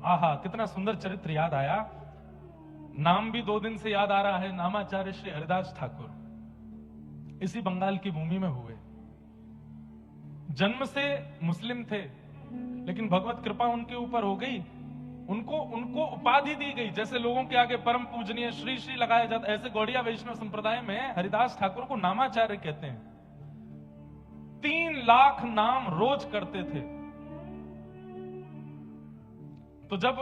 आहा, कितना सुंदर चरित्र याद आया। नाम भी 2 दिन से याद आ रहा है, नामाचार्य श्री हरिदास ठाकुर इसी बंगाल की भूमि में हुए। जन्म से मुस्लिम थे, लेकिन भगवत कृपा उनके ऊपर हो गई। उनको उपाधि दी गई। जैसे लोगों के आगे परम पूजनीय श्री श्री लगाया जाता, ऐसे गौड़िया वैष्णव संप्रदाय में हरिदास ठाकुर को नामाचार्य कहते हैं। 3 लाख नाम रोज करते थे। तो जब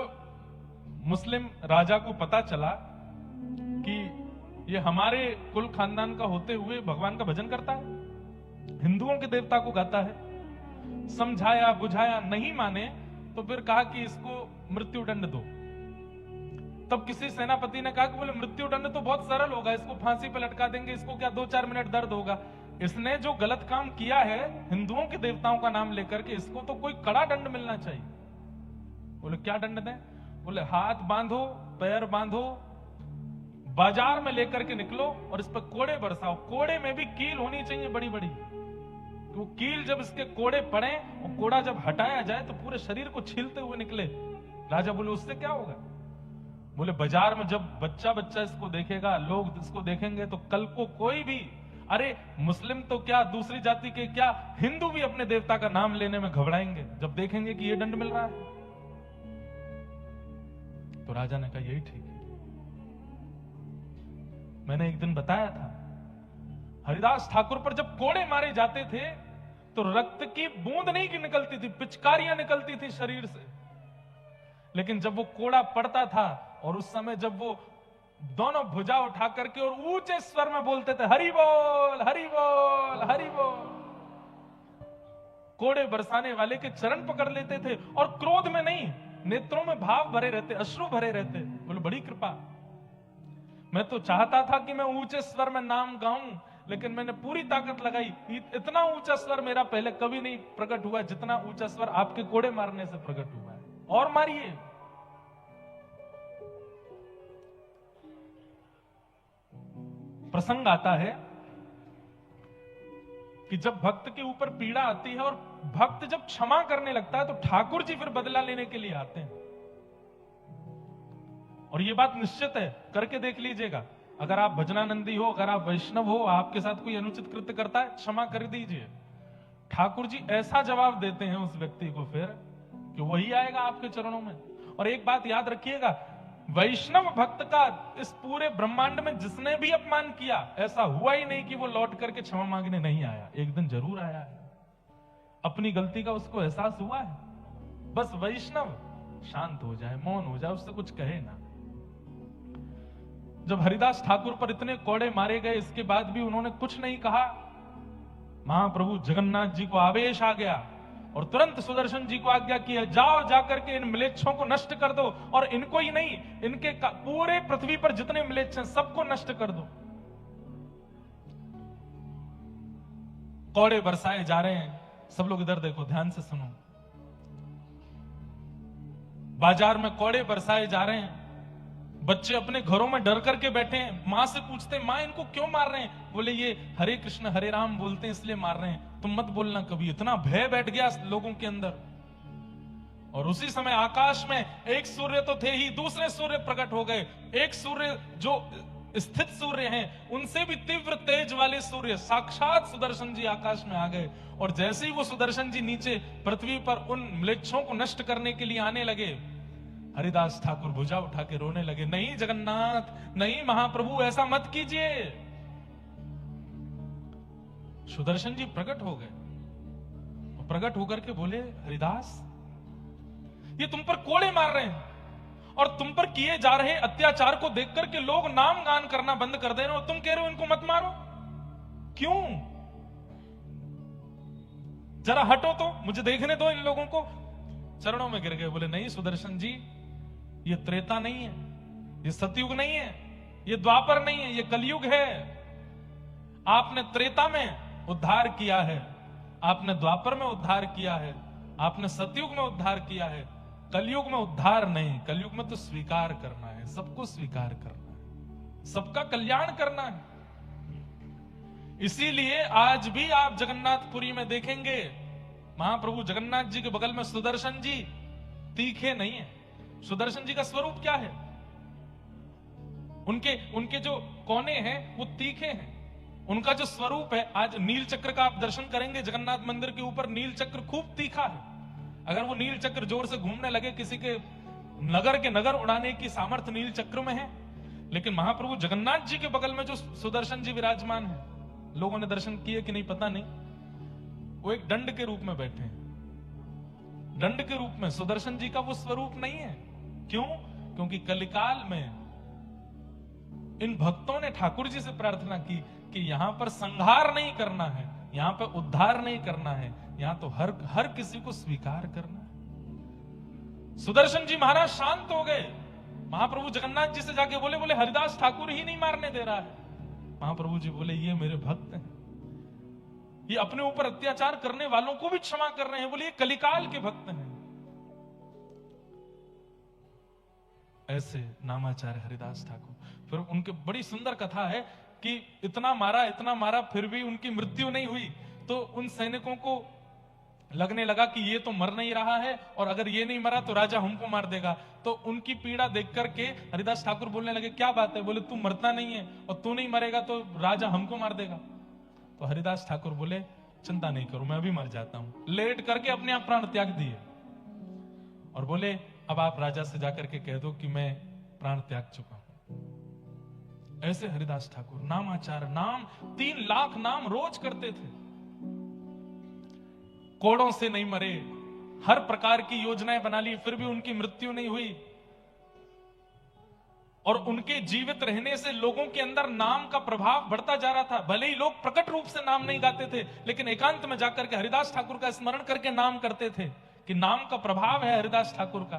मुस्लिम राजा को पता चला कि ये हमारे कुल खानदान का होते हुए भगवान का भजन करता है, हिंदुओं के देवता को गाता है, समझाया बुझाया, नहीं माने तो फिर कहा कि इसको मृत्यु दंड दो। तब किसी सेनापति ने कहा कि बोले मृत्यु दंड तो बहुत सरल होगा, इसको फांसी पे लटका देंगे, इसको क्या 2-4 मिनट दर्द होगा। इसने जो गलत काम किया है हिंदुओं के देवताओं का नाम लेकर के, इसको तो कोई कड़ा दंड मिलना चाहिए। बोले क्या दंड दें? बोले हाथ बांधो, पैर बांधो, बाजार में लेकर के निकलो और इस पर कोड़े बरसाओ। कोड़े में भी कील होनी चाहिए बड़ी बड़ी। तो कील जब इसके कोड़े पड़े और कोड़ा जब हटाया जाए तो पूरे शरीर को छीलते हुए निकले। राजा बोले उससे क्या होगा? बोले बाजार में जब बच्चा बच्चा इसको देखेगा, लोग इसको देखेंगे, तो कल को कोई भी, अरे मुस्लिम तो क्या, दूसरी जाति के क्या, हिंदू भी अपने देवता का नाम लेने में घबराएंगे जब देखेंगे कि ये दंड मिल रहा है। तो राजा ने कहा यही ठीक है। मैंने एक दिन बताया था, हरिदास ठाकुर पर जब कोड़े मारे जाते थे तो रक्त की बूंद नहीं की निकलती थी, पिचकारियां निकलती थी शरीर से। लेकिन जब वो कोड़ा पड़ता था और उस समय जब वो दोनों भुजा उठा करके और ऊंचे स्वर में बोलते थे हरि बोल हरि बोल हरि बोल, कोड़े बरसाने वाले के चरण पकड़ लेते थे और क्रोध में नहीं, नेत्रों में भाव भरे रहते, अश्रु भरे रहते। बोले बड़ी कृपा। मैं तो चाहता था कि मैं ऊंचे स्वर में नाम गाऊं, लेकिन मैंने पूरी ताकत लगाई। इतना ऊंचा स्वर मेरा पहले कभी नहीं प्रकट हुआ जितना ऊंचा स्वर आपके कोड़े मारने से प्रकट हुआ है। और मारिए। प्रसंग आता है कि जब भक्त के ऊपर पीड़ा आती है और भक्त जब क्षमा करने लगता है तो ठाकुर जी फिर बदला लेने के लिए आते हैं। और यह बात निश्चित है, करके देख लीजिएगा। अगर आप भजनानंदी हो, अगर आप वैष्णव हो, आपके साथ कोई अनुचित कृत्य करता है, क्षमा कर दीजिए। ठाकुर जी ऐसा जवाब देते हैं उस व्यक्ति को फिर कि वही आएगा आपके चरणों में। और एक बात याद रखिएगा, वैष्णव भक्त का इस पूरे ब्रह्मांड में जिसने भी अपमान किया, ऐसा हुआ ही नहीं कि वो लौट करके क्षमा मांगने नहीं आया। एक दिन जरूर आया है, अपनी गलती का उसको एहसास हुआ है। बस वैष्णव शांत हो जाए, मौन हो जाए, उससे कुछ कहे ना। जब हरिदास ठाकुर पर इतने कोड़े मारे गए, इसके बाद भी उन्होंने कुछ नहीं कहा। महाप्रभु जगन्नाथ जी को आवेश आ गया और तुरंत सुदर्शन जी को आज्ञा की है, जाओ जाकर के इन म्लेच्छों को नष्ट कर दो, और इनको ही नहीं, इनके पूरे पृथ्वी पर जितने म्लेच्छ हैं सबको नष्ट कर दो। कोड़े बरसाए जा रहे हैं। सब लोग इधर देखो, ध्यान से सुनो। बाजार में कोड़े बरसाए जा रहे हैं। बच्चे अपने घरों में डर करके बैठे हैं। मां से पूछते, मां इनको क्यों मार रहे हैं? बोले ये हरे कृष्ण हरे राम बोलते हैं इसलिए मार रहे हैं। तुम मत बोलना कभी। इतना भय बैठ गया लोगों के अंदर। और उसी समय आकाश में एक सूर्य तो थे ही, दूसरे सूर्य प्रकट हो गए। एक सूर्य जो स्थित सूर्य हैं, उनसे भी तीव्र तेज वाले सूर्य साक्षात सुदर्शन जी आकाश में आ गए। और जैसे ही वो सुदर्शन जी नीचे पृथ्वी पर उन म्लेच्छों को नष्ट करने के लिए आने लगे, हरिदास ठाकुर भुजा उठा के रोने लगे, नहीं जगन्नाथ, नहीं महाप्रभु, ऐसा मत कीजिए। सुदर्शन जी प्रकट हो गए। प्रकट होकर के बोले, हरिदास ये तुम पर कोड़े मार रहे हैं और तुम पर किए जा रहे अत्याचार को देख करके लोग नाम गान करना बंद कर दे रहे हो, तुम कह रहे हो इनको मत मारो, क्यों? जरा हटो तो, मुझे देखने दो इन लोगों को। चरणों में गिर गए। बोले नहीं सुदर्शन जी, ये त्रेता नहीं है, ये सतयुग नहीं है, ये द्वापर नहीं है, ये कलयुग है। आपने त्रेता में उद्धार किया है, आपने द्वापर में उद्धार किया है, आपने सतयुग में उद्धार किया है। कलयुग में उद्धार नहीं, कलयुग में तो स्वीकार करना है, सबको स्वीकार करना है, सबका कल्याण करना है। इसीलिए आज भी आप जगन्नाथपुरी में देखेंगे महाप्रभु जगन्नाथ जी के बगल में सुदर्शन जी तीखे नहीं है। सुदर्शन जी का स्वरूप क्या है? उनके उनके जो कोने हैं वो तीखे हैं। उनका जो स्वरूप है, आज नील चक्र का आप दर्शन करेंगे जगन्नाथ मंदिर के ऊपर, नील चक्र खूब तीखा है। अगर वो नील चक्र जोर से घूमने लगे, किसी के नगर के नगर उड़ाने की सामर्थ्य नील चक्र में है। लेकिन महाप्रभु जगन्नाथ जी के बगल में जो सुदर्शन जी विराजमान है, लोगों ने दर्शन किए कि नहीं पता नहीं, वो एक दंड के रूप में बैठे हैं। दंड के रूप में सुदर्शन जी का वो स्वरूप नहीं है। क्यों? क्योंकि कलिकाल में इन भक्तों ने ठाकुर जी से प्रार्थना की कि यहां पर संहार नहीं करना है, यहां पर उद्धार नहीं करना है, यहां तो हर किसी को स्वीकार करना है। सुदर्शन जी महाराज शांत हो गए। महाप्रभु जगन्नाथ जी से जाके बोले हरिदास ठाकुर ही नहीं मारने दे रहा है। महाप्रभु जी बोले ये मेरे भक्त हैं, ये अपने ऊपर अत्याचार करने वालों को भी क्षमा कर रहे हैं। बोले ये कलिकाल के भक्त हैं। ऐसे नामाचार्य हरिदास ठाकुर। फिर उनके बड़ी सुंदर कथा है कि इतना मारा फिर भी उनकी मृत्यु नहीं हुई। तो उन सैनिकों को लगने लगा कि ये तो मर नहीं रहा है, और अगर ये नहीं मरा तो राजा हमको मार देगा। तो उनकी पीड़ा देख करके हरिदास ठाकुर बोलने लगे क्या बात है? बोले तू मरता नहीं है और तू नहीं मरेगा तो राजा हमको मार देगा। तो हरिदास ठाकुर बोले चिंता नहीं करो, मैं अभी मर जाता हूं। लेट करके अपने आप प्राण त्याग दिए और बोले अब आप राजा से जाकर के कह दो कि मैं प्राण त्याग चुका हूं। ऐसे हरिदास ठाकुर नामाचार, नाम 3 लाख नाम रोज करते थे। कोड़ों से नहीं मरे, हर प्रकार की योजनाएं बना ली, फिर भी उनकी मृत्यु नहीं हुई। और उनके जीवित रहने से लोगों के अंदर नाम का प्रभाव बढ़ता जा रहा था। भले ही लोग प्रकट रूप से नाम नहीं गाते थे, लेकिन एकांत में जाकर के हरिदास ठाकुर का स्मरण करके नाम करते थे कि नाम का प्रभाव है हरिदास ठाकुर का।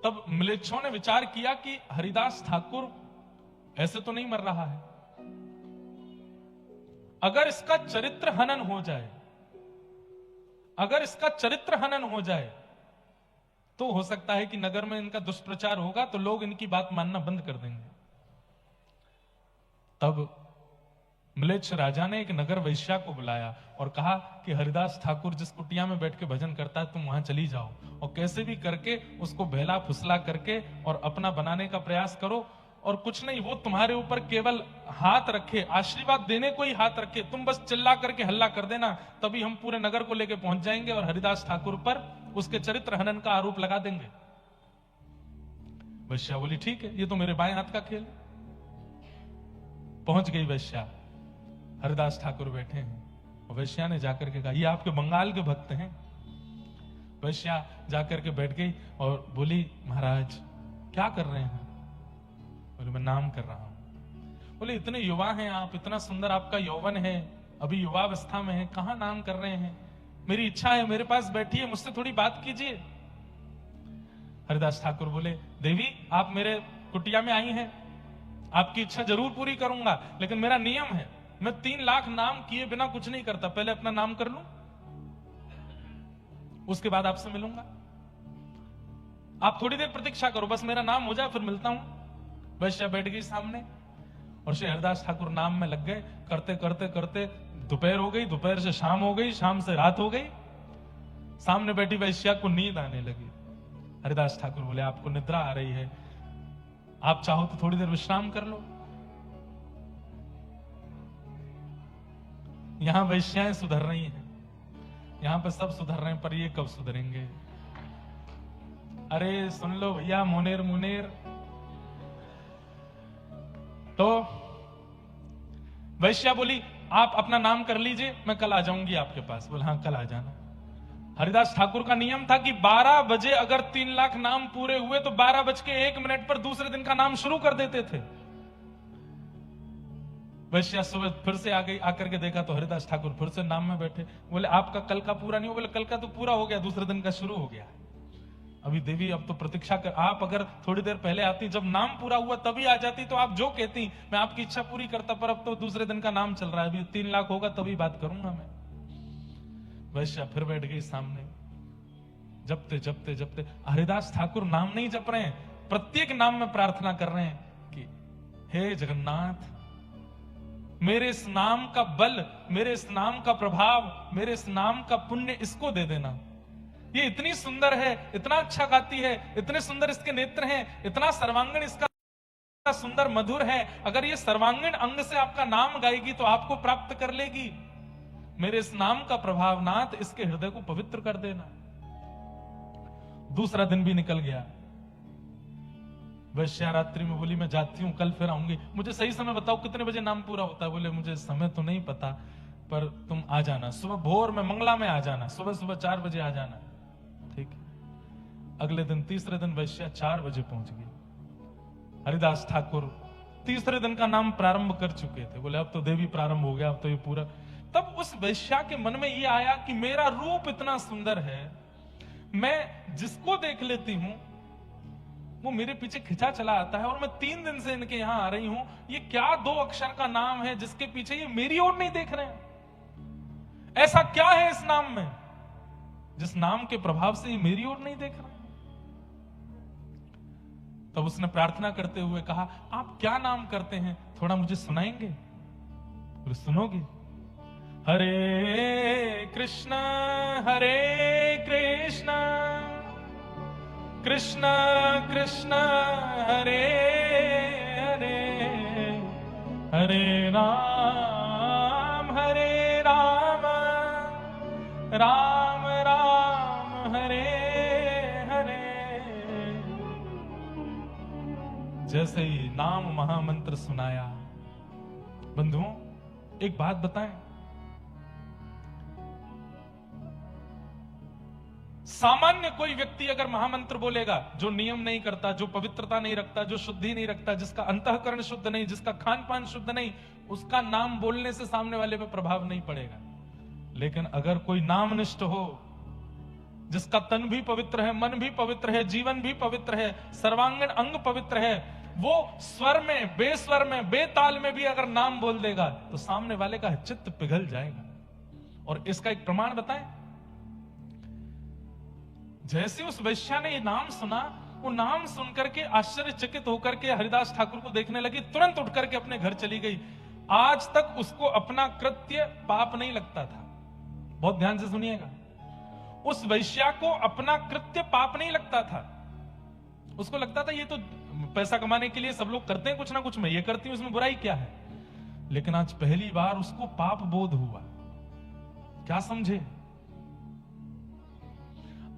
तब म्लेच्छों ने विचार किया कि हरिदास ठाकुर ऐसे तो नहीं मर रहा है, अगर इसका चरित्र हनन हो जाए, अगर इसका चरित्र हनन हो जाए तो हो सकता है कि नगर में इनका दुष्प्रचार होगा तो लोग इनकी बात मानना बंद कर देंगे। तब म्लेच्छ राजा ने एक नगर वैश्या को बुलाया और कहा कि हरिदास ठाकुर जिस कुटिया में बैठ के भजन करता है तुम वहां चली जाओ और कैसे भी करके उसको बहला फुसला करके और अपना बनाने का प्रयास करो। और कुछ नहीं, वो तुम्हारे ऊपर केवल हाथ रखे, आशीर्वाद देने को ही हाथ रखे, तुम बस चिल्ला करके हल्ला कर देना, तभी हम पूरे नगर को लेके पहुंच जाएंगे और हरिदास ठाकुर पर उसके चरित्र हनन का आरोप लगा देंगे। वैश्या बोली ठीक है, ये तो मेरे बाएं हाथ का खेल। पहुंच गई वैश्या, हरिदास ठाकुर बैठे हैं और वैश्या ने जाकर के कहा ये आपके बंगाल के भक्त हैं। वैश्या जाकर के बैठ गई और बोली महाराज क्या कर रहे हैं? बोले मैं नाम कर रहा हूं। बोले इतने युवा हैं आप, इतना सुंदर आपका यौवन है, अभी युवावस्था में है, कहां नाम कर रहे हैं? मेरी इच्छा है, मेरे पास बैठिए, मुझसे थोड़ी बात कीजिए। हरिदास ठाकुर बोले देवी आप मेरे कुटिया में आई हैं, आपकी इच्छा जरूर पूरी करूंगा, लेकिन मेरा नियम है मैं 3 लाख नाम किए बिना कुछ नहीं करता। पहले अपना नाम कर लूं, उसके बाद आपसे मिलूंगा। आप थोड़ी देर प्रतीक्षा करो, बस मेरा नाम हो जाए फिर मिलता हूं। वैश्या बैठ गई सामने और श्री हरिदास ठाकुर नाम में लग गए। करते करते करते दोपहर हो गई, दोपहर से शाम हो गई, शाम से रात हो गई। सामने बैठी वैश्या को नींद आने लगी। हरिदास ठाकुर बोले आपको निद्रा आ रही है, आप चाहो तो थोड़ी देर विश्राम कर लो। यहां वैश्याएं सुधर रही हैं, यहां पर सब सुधर रहे हैं, पर ये कब सुधरेंगे? अरे सुन लो भैया मुनेर मुनेर। तो वैश्या बोली आप अपना नाम कर लीजिए, मैं कल आ जाऊंगी आपके पास। बोले हाँ कल आ जाना। हरिदास ठाकुर का नियम था कि 12 बजे अगर 3 लाख नाम पूरे हुए तो 12:01 पर दूसरे दिन का नाम शुरू कर देते थे। वैश्या सुबह फिर से आ गई, आकर के देखा तो हरिदास ठाकुर फिर से नाम में बैठे। बोले आपका कल का पूरा नहीं हो? बोले कल का तो पूरा हो गया, दूसरे दिन का शुरू हो गया। अभी देवी अब तो प्रतीक्षा कर, आप अगर थोड़ी देर पहले आती, जब नाम पूरा हुआ तभी आ जाती तो आप जो कहती मैं आपकी इच्छा पूरी करता, पर अब तो दूसरे दिन का नाम चल रहा है, अभी 3 लाख होगा तभी बात करूंगा मैं। वैश्या फिर बैठ गई सामने। जपते जपते जपते हरिदास ठाकुर नाम नहीं जप रहे हैं, प्रत्येक नाम में प्रार्थना कर रहे हैं कि हे जगन्नाथ मेरे इस नाम का बल, मेरे इस नाम का प्रभाव, मेरे इस नाम का पुण्य इसको दे देना। ये इतनी सुंदर है, इतना अच्छा गाती है, इतने सुंदर इसके नेत्र हैं, इतना सर्वांगीण इसका सुंदर मधुर है, अगर ये सर्वांगीण अंग से आपका नाम गाएगी तो आपको प्राप्त कर लेगी। मेरे इस नाम का प्रभाव नाथ इसके हृदय को पवित्र कर देना। दूसरा दिन भी निकल गया। वैश्या रात्रि में बोली मैं जाती हूं, कल फिर आऊंगी, मुझे सही समय बताओ कितने बजे नाम पूरा होता है। बोले मुझे समय तो नहीं पता, पर तुम आ जाना सुबह भोर में, मंगला में आ जाना, सुबह सुबह 4 बजे आ जाना। ठीक है। अगले दिन तीसरे दिन वैश्या 4 बजे पहुंच गई। हरिदास ठाकुर तीसरे दिन का नाम प्रारंभ कर चुके थे। बोले अब तो देवी प्रारंभ हो गया, अब तो ये पूरा। तब उस वैश्या के मन में ये आया कि मेरा रूप इतना सुंदर है, मैं जिसको देख लेती हूं वो मेरे पीछे खिंचा चला आता है, और मैं 3 दिन से इनके यहां आ रही हूं। ये क्या 2 अक्षर का नाम है जिसके पीछे ये मेरी ओर नहीं देख रहे हैं? ऐसा क्या है इस नाम में जिस नाम के प्रभाव से ये मेरी ओर नहीं देख रहे? तब उसने प्रार्थना करते हुए कहा आप क्या नाम करते हैं, थोड़ा मुझे सुनाएंगे? बोले सुनोगे? हरे कृष्ण कृष्ण कृष्ण हरे हरे, हरे राम राम राम हरे हरे। जैसे ही नाम महामंत्र सुनाया, बंधुओं एक बात बताएं, सामान्य कोई व्यक्ति अगर महामंत्र बोलेगा, जो नियम नहीं करता, जो पवित्रता नहीं रखता, जो शुद्धि नहीं रखता, जिसका अंतःकरण शुद्ध नहीं, जिसका खान पान शुद्ध नहीं, उसका नाम बोलने से सामने वाले पे प्रभाव नहीं पड़ेगा। लेकिन अगर कोई नामनिष्ठ हो, जिसका तन भी पवित्र है, मन भी पवित्र है, जीवन भी पवित्र है, सर्वांगीण अंग पवित्र है, वो स्वर में, बेस्वर में, बेताल में भी अगर नाम बोल देगा तो सामने वाले का चित्त पिघल जाएगा। और इसका एक प्रमाण बताएं, जैसे उस वैश्या ने ये नाम सुना, वो नाम सुनकर के आश्चर्यचकित होकर के हरिदास ठाकुर को देखने लगी, तुरंत उठ करके अपने घर चली गई। आज तक उसको अपना कृत्य पाप नहीं लगता था। बहुत ध्यान से सुनिएगा, उस वैश्या को अपना कृत्य पाप नहीं लगता था। उसको लगता था ये तो पैसा कमाने के लिए सब लोग करते हैं कुछ ना कुछ, मैं ये करती हूं, इसमें बुराई क्या है। लेकिन आज पहली बार उसको पाप बोध हुआ। क्या समझे?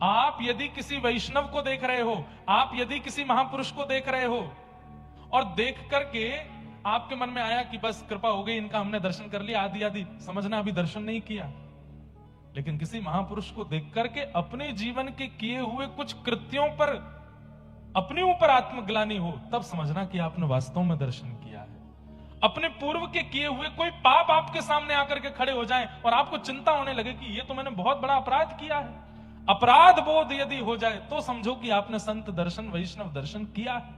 आप यदि किसी वैष्णव को देख रहे हो, आप यदि किसी महापुरुष को देख रहे हो, और देख करके आपके मन में आया कि बस कृपा हो गई, इनका हमने दर्शन कर लिया, आदि आदि, समझना अभी दर्शन नहीं किया। लेकिन किसी महापुरुष को देख करके अपने जीवन के किए हुए कुछ कृत्यों पर अपने ऊपर आत्मग्लानि हो, तब समझना कि आपने वास्तव में दर्शन किया है। अपने पूर्व के किए हुए कोई पाप आपके सामने आकर के खड़े हो जाएं और आपको चिंता होने लगे कि ये तो मैंने बहुत बड़ा अपराध किया है, अपराध बोध यदि हो जाए, तो समझो कि आपने संत दर्शन, वैष्णव दर्शन किया है।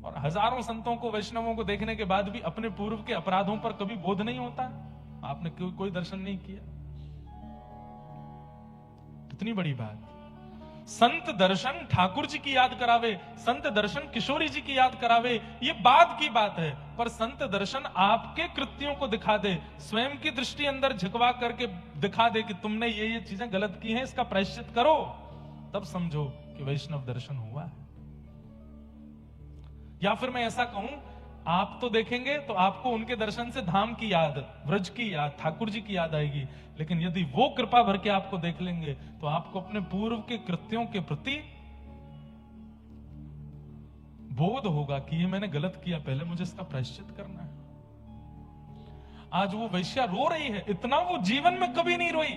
और हजारों संतों को, वैष्णवों को देखने के बाद भी अपने पूर्व के अपराधों पर कभी बोध नहीं होता। आपने कोई दर्शन नहीं किया। कितनी बड़ी बात। संत दर्शन ठाकुर जी की याद करावे, संत दर्शन किशोरी जी की याद करावे, ये बाद की बात है, पर संत दर्शन आपके कृत्यों को दिखा दे, स्वयं की दृष्टि अंदर झुकवा करके दिखा दे कि तुमने ये चीजें गलत की हैं, इसका प्रायश्चित करो, तब समझो कि वैष्णव दर्शन हुआ है। या फिर मैं ऐसा कहूं, आप तो देखेंगे तो आपको उनके दर्शन से धाम की याद, व्रज की याद, ठाकुर जी की याद आएगी, लेकिन यदि वो कृपा भर के आपको देख लेंगे तो आपको अपने पूर्व के कृत्यों के प्रति बोध होगा कि ये मैंने गलत किया, पहले मुझे इसका प्रायश्चित करना है। आज वो वैश्या रो रही है, इतना वो जीवन में कभी नहीं रोई,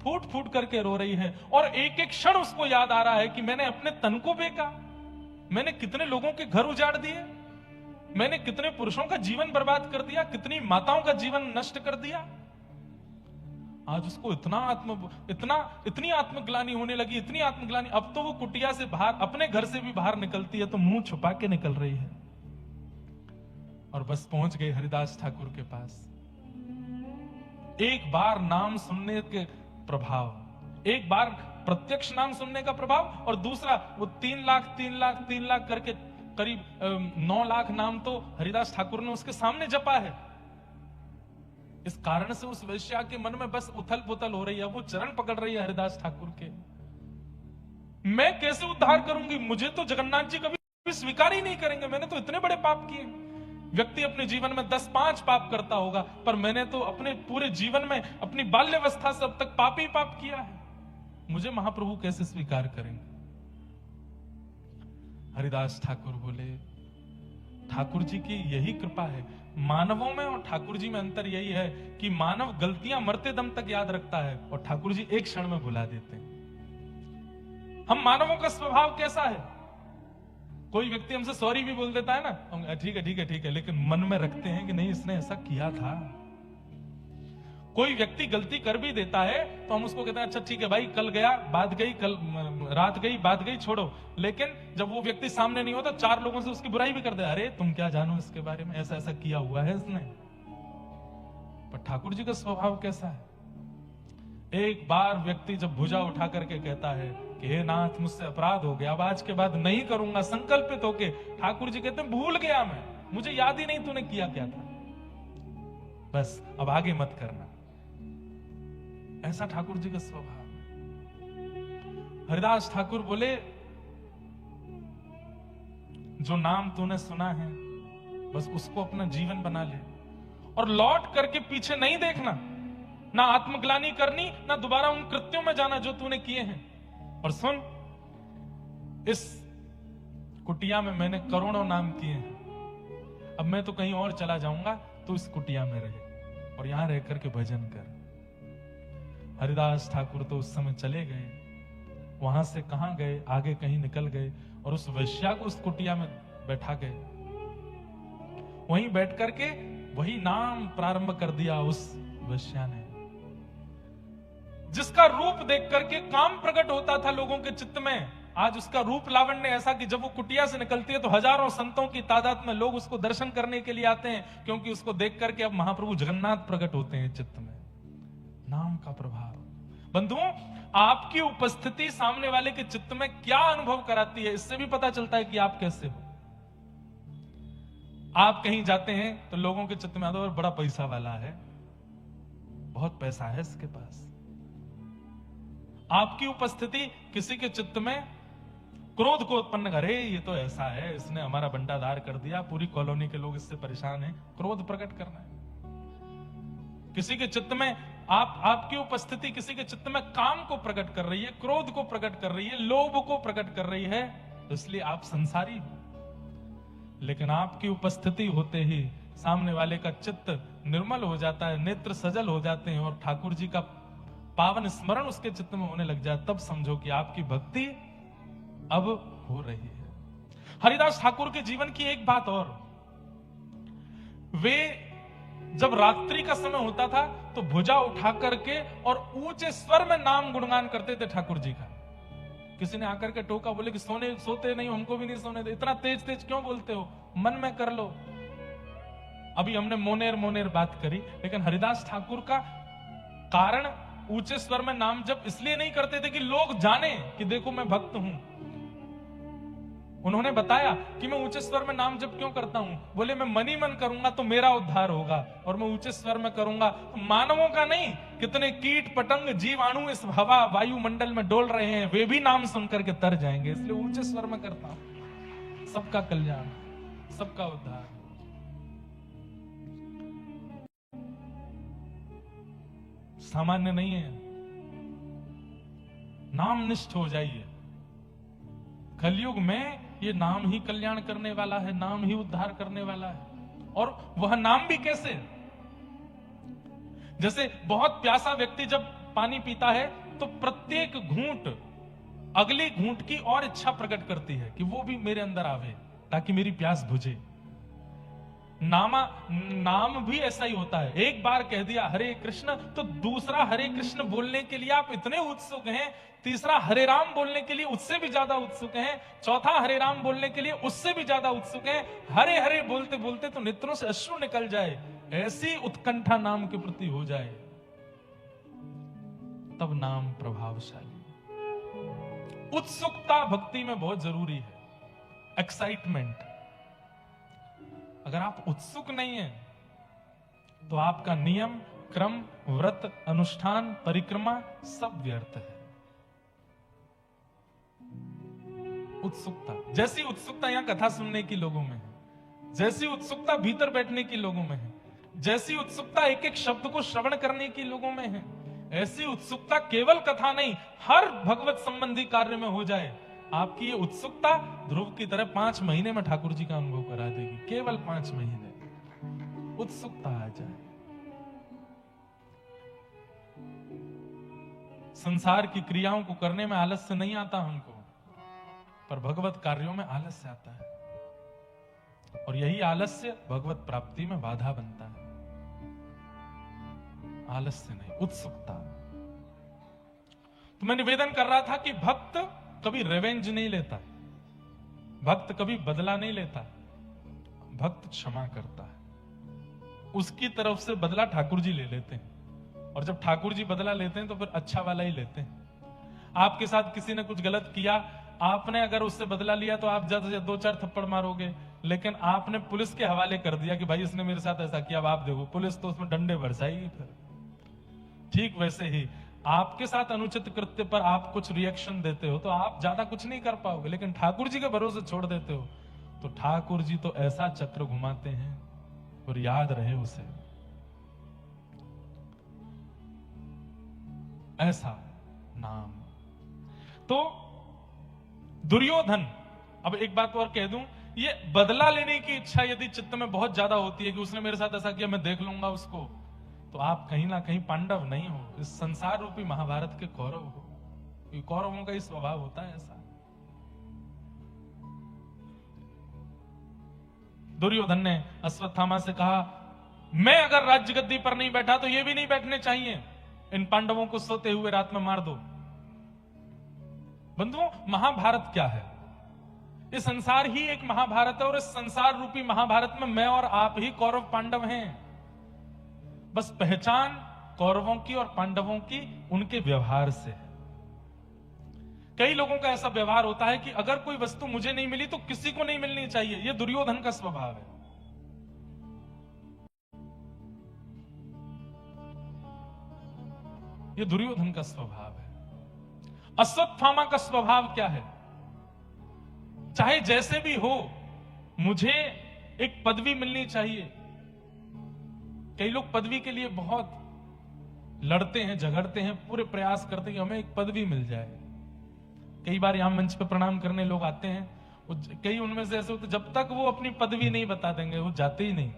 फूट फूट करके रो रही है, और एक एक क्षण उसको याद आ रहा है कि मैंने अपने तन को बेचा, मैंने कितने लोगों के घर उजाड़ दिए, मैंने कितने पुरुषों का जीवन बर्बाद कर दिया, कितनी माताओं का जीवन नष्ट कर दिया। आज उसको इतनी आत्मग्लानि होने लगी, इतनी आत्मग्लानि, अब तो वो कुटिया से बाहर, अपने घर से भी बाहर निकलती है तो मुंह छुपा के निकल रही है। और बस पहुंच गए हरिदास ठाकुर के पास। एक बार नाम सुनने के प्रभाव, एक बार प्रत्यक्ष नाम सुनने का प्रभाव, और दूसरा वो 3 लाख करके करीब 9 लाख नाम तो हरिदास ठाकुर ने उसके सामने जपा है। इस कारण से उस वेश्या के मन में बस उथल पुथल हो रही है, वो चरण पकड़ रही है हरिदास ठाकुर के। मैं कैसे उद्धार करूंगी, मुझे तो जगन्नाथ जी कभी स्वीकार ही नहीं करेंगे, मैंने तो इतने बड़े पाप किए। व्यक्ति अपने जीवन में 10-5 पाप करता होगा, पर मैंने तो अपने पूरे जीवन में अपनी बाल्यावस्था से अब तक पाप ही पाप किया है, मुझे महाप्रभु कैसे स्वीकार करेंगे। हरिदास ठाकुर बोले, ठाकुर जी की यही कृपा है। मानवों में और ठाकुर जी में अंतर यही है कि मानव गलतियां मरते दम तक याद रखता है और ठाकुर जी एक क्षण में भुला देते हैं। हम मानवों का स्वभाव कैसा है, कोई व्यक्ति हमसे सॉरी भी बोल देता है ना, हम ठीक है ठीक है ठीक है, लेकिन मन में रखते हैं कि नहीं इसने ऐसा किया था। कोई व्यक्ति गलती कर भी देता है तो हम उसको कहते हैं अच्छा ठीक है भाई, कल गया बात गई, कल रात गई बात गई, छोड़ो। लेकिन जब वो व्यक्ति सामने नहीं होता, 4 लोगों से उसकी बुराई भी कर दे, अरे तुम क्या जानो इसके बारे में, ऐसा ऐसा किया हुआ है इसने। पर ठाकुर जी का स्वभाव कैसा है, एक बार व्यक्ति जब भुजा उठा करके कहता है कि हे नाथ मुझसे अपराध हो गया, अब आज के बाद नहीं करूंगा, संकल्पित होके, ठाकुर जी कहते हैं भूल गया मैं, मुझे याद ही नहीं तूने किया क्या था, बस अब आगे मत करना। ऐसा ठाकुर जी का स्वभाव। हरिदास ठाकुर बोले, जो नाम तूने सुना है बस उसको अपना जीवन बना ले और लौट करके पीछे नहीं देखना, ना आत्मग्लानि करनी, ना दोबारा उन कृत्यों में जाना जो तूने किए हैं। और सुन, इस कुटिया में मैंने करोड़ों नाम किए हैं, अब मैं तो कहीं और चला जाऊंगा, तो इस कुटिया में रहे और यहां रह करके भजन कर। हरिदास ठाकुर तो उस समय चले गए, वहां से कहां गए, आगे कहीं निकल गए और उस वैश्या को उस कुटिया में बैठा गए। वहीं बैठ करके वही नाम प्रारंभ कर दिया उस वैश्या ने, जिसका रूप देख करके काम प्रकट होता था लोगों के चित्त में। आज उसका रूप लावण्य ऐसा कि जब वो कुटिया से निकलती है तो हजारों संतों की तादाद में लोग उसको दर्शन करने के लिए आते हैं, क्योंकि उसको देख करके अब महाप्रभु जगन्नाथ प्रकट होते हैं चित्त में। नाम का प्रभाव। बंधुओं, आपकी उपस्थिति सामने वाले के चित्त में क्या अनुभव कराती है, इससे भी पता चलता है कि आप कैसे हो। आप कहीं जाते हैं तो लोगों के चित्त में आता है बड़ा पैसा वाला है, बहुत पैसा है इसके पास। आपकी उपस्थिति किसी के चित्त में क्रोध को उत्पन्न करे, ये तो ऐसा है, इसने हमारा बंटाधार कर दिया, पूरी कॉलोनी के लोग इससे परेशान हैं, क्रोध प्रकट करना है। किसी के चित्त में आपकी उपस्थिति किसी के चित्त में काम को प्रकट कर रही है, क्रोध को प्रकट कर रही है, लोभ को प्रकट कर रही है, तो इसलिए आप संसारी हो। लेकिन आपकी उपस्थिति होते ही सामने वाले का चित्त निर्मल हो जाता है, नेत्र सजल हो जाते हैं और ठाकुर जी का पावन स्मरण उसके चित्त में होने लग जाए, तब समझो कि आपकी भक्ति अब हो रही है। हरिदास ठाकुर के जीवन की एक बात और, वे जब रात्रि का समय होता था तो भुजा उठा करके और ऊंचे स्वर में नाम गुणगान करते थे ठाकुर जी का। किसी ने आकर के टोका, बोले कि सोते नहीं, हमको भी नहीं सोने दे, इतना तेज तेज क्यों बोलते हो, मन में कर लो। अभी हमने मोनेर मोनेर बात करी, लेकिन हरिदास ठाकुर का कारण ऊंचे स्वर में नाम जप इसलिए नहीं करते थे कि लोग जाने कि देखो मैं भक्त हूं। उन्होंने बताया कि मैं ऊंचे स्वर में नाम जप क्यों करता हूं, बोले मैं मन ही मन करूंगा तो मेरा उद्धार होगा, और मैं ऊंचे स्वर में करूंगा तो मानवों का नहीं, कितने कीट पतंग जीवाणु इस हवा वायुमंडल में डोल रहे हैं, वे भी नाम सुनकर के तर जाएंगे, इसलिए ऊंचे स्वर में करता हूं। सबका कल्याण, सबका उद्धार। सामान्य नहीं है, नाम निष्ठ हो जाइए। कलयुग में ये नाम ही कल्याण करने वाला है, नाम ही उद्धार करने वाला है। और वह नाम भी कैसे, जैसे बहुत प्यासा व्यक्ति जब पानी पीता है तो प्रत्येक घूंट अगली घूंट की और इच्छा प्रकट करती है कि वो भी मेरे अंदर आवे ताकि मेरी प्यास बुझे। नाम भी ऐसा ही होता है, एक बार कह दिया हरे कृष्ण तो दूसरा हरे कृष्ण बोलने के लिए आप इतने उत्सुक हैं, तीसरा हरे राम बोलने के लिए उससे भी ज्यादा उत्सुक हैं, चौथा हरे राम बोलने के लिए उससे भी ज्यादा उत्सुक हैं। हरे हरे बोलते बोलते तो नेत्रों से अश्रु निकल जाए, ऐसी उत्कंठा नाम के प्रति हो जाए, तब नाम प्रभावशाली। उत्सुकता भक्ति में बहुत जरूरी है, एक्साइटमेंट। अगर आप उत्सुक नहीं हैं तो आपका नियम क्रम, व्रत, अनुष्ठान, परिक्रमा सब व्यर्थ है। उत्सुकता, जैसी उत्सुकता यहां कथा सुनने की लोगों में है, जैसी उत्सुकता भीतर बैठने की लोगों में है, जैसी उत्सुकता एक एक शब्द को श्रवण करने की लोगों में है, ऐसी उत्सुकता केवल कथा नहीं, हर भगवत संबंधी कार्य में हो जाए। आपकी ये उत्सुकता ध्रुव की तरह 5 महीने में ठाकुर जी का अनुभव करा देगी। केवल 5 महीने उत्सुकता आ जाए। संसार की क्रियाओं को करने में आलस्य नहीं आता हमको, पर भगवत कार्यों में आलस्य आता है, और यही आलस्य भगवत प्राप्ति में बाधा बनता है। आलस्य नहीं, उत्सुकता। तो मैं निवेदन कर रहा था कि भक्त कभी रिवेंज नहीं लेता, भक्त कभी बदला नहीं लेता, भक्त क्षमा करता है। उसकी तरफ से बदला ठाकुर जी ले लेते हैं, और जब ठाकुर जी बदला लेते हैं तो फिर अच्छा वाला ही लेते हैं। आपके साथ किसी ने कुछ गलत किया, आपने अगर उससे बदला लिया तो आप ज्यादा से 2-4 थप्पड़ मारोगे, लेकिन आपने पुलिस के हवाले कर दिया कि भाई इसने मेरे साथ ऐसा किया, अब आप देखो, पुलिस तो उसमें डंडे बरसाएगी। फिर ठीक वैसे ही आपके साथ अनुचित कृत्य पर आप कुछ रिएक्शन देते हो तो आप ज्यादा कुछ नहीं कर पाओगे, लेकिन ठाकुर जी के भरोसे छोड़ देते हो तो ठाकुर जी तो ऐसा चक्र घुमाते हैं, और याद रहे उसे, ऐसा नाम। तो दुर्योधन, अब एक बात और कह दूं, ये बदला लेने की इच्छा यदि चित्त में बहुत ज्यादा होती है कि उसने मेरे साथ ऐसा किया, मैं देख लूंगा उसको, तो आप कहीं ना कहीं पांडव नहीं हो, इस संसार रूपी महाभारत के कौरव हो। कौरवों का ही स्वभाव होता है ऐसा। दुर्योधन ने अश्वत्थामा से कहा, मैं अगर राज्य गद्दी पर नहीं बैठा तो ये भी नहीं बैठने चाहिए, इन पांडवों को सोते हुए रात में मार दो। बंधुओं, महाभारत क्या है? ये संसार ही एक महाभारत है, और इस संसार रूपी महाभारत में मैं और आप ही कौरव पांडव हैं। बस पहचान कौरवों की और पांडवों की उनके व्यवहार से। कई लोगों का ऐसा व्यवहार होता है कि अगर कोई वस्तु मुझे नहीं मिली तो किसी को नहीं मिलनी चाहिए। यह दुर्योधन का स्वभाव है। यह दुर्योधन का स्वभाव है। अश्वत्थामा का स्वभाव क्या है? चाहे जैसे भी हो, मुझे एक पदवी मिलनी चाहिए। कई लोग पदवी के लिए बहुत लड़ते हैं, झगड़ते हैं, पूरे प्रयास करते हैं कि हमें एक पदवी मिल जाए। कई बार यहां मंच पे प्रणाम करने लोग आते हैं, कई उनमें से ऐसे होते, जब तक वो अपनी पदवी नहीं बता देंगे वो जाते ही नहीं।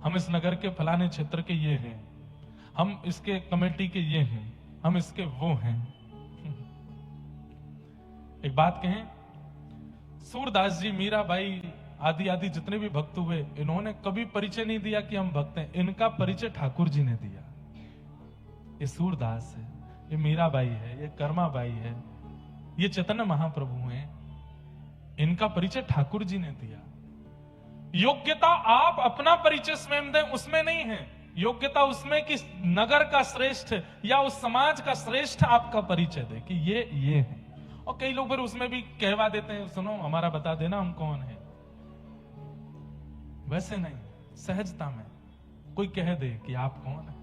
हम इस नगर के फलाने क्षेत्र के ये हैं, हम इसके कमेटी के ये हैं, हम इसके वो हैं। एक बात कहें, सूरदास जी, मीराबाई आदि आदि जितने भी भक्त हुए, इन्होंने कभी परिचय नहीं दिया कि हम भक्त हैं। इनका परिचय ठाकुर जी ने दिया। ये सूरदास है, ये मीराबाई है, ये कर्माबाई है, ये चैतन्य महाप्रभु हैं, इनका परिचय ठाकुर जी ने दिया। योग्यता आप अपना परिचय स्वयं दें, उसमें नहीं है। योग्यता उसमें कि नगर का श्रेष्ठ या उस समाज का श्रेष्ठ आपका परिचय दे कि ये है। और कई लोग फिर उसमें भी कहवा देते हैं, सुनो हमारा बता देना हम कौन है। वैसे नहीं, सहजता में कोई कह दे कि आप कौन है,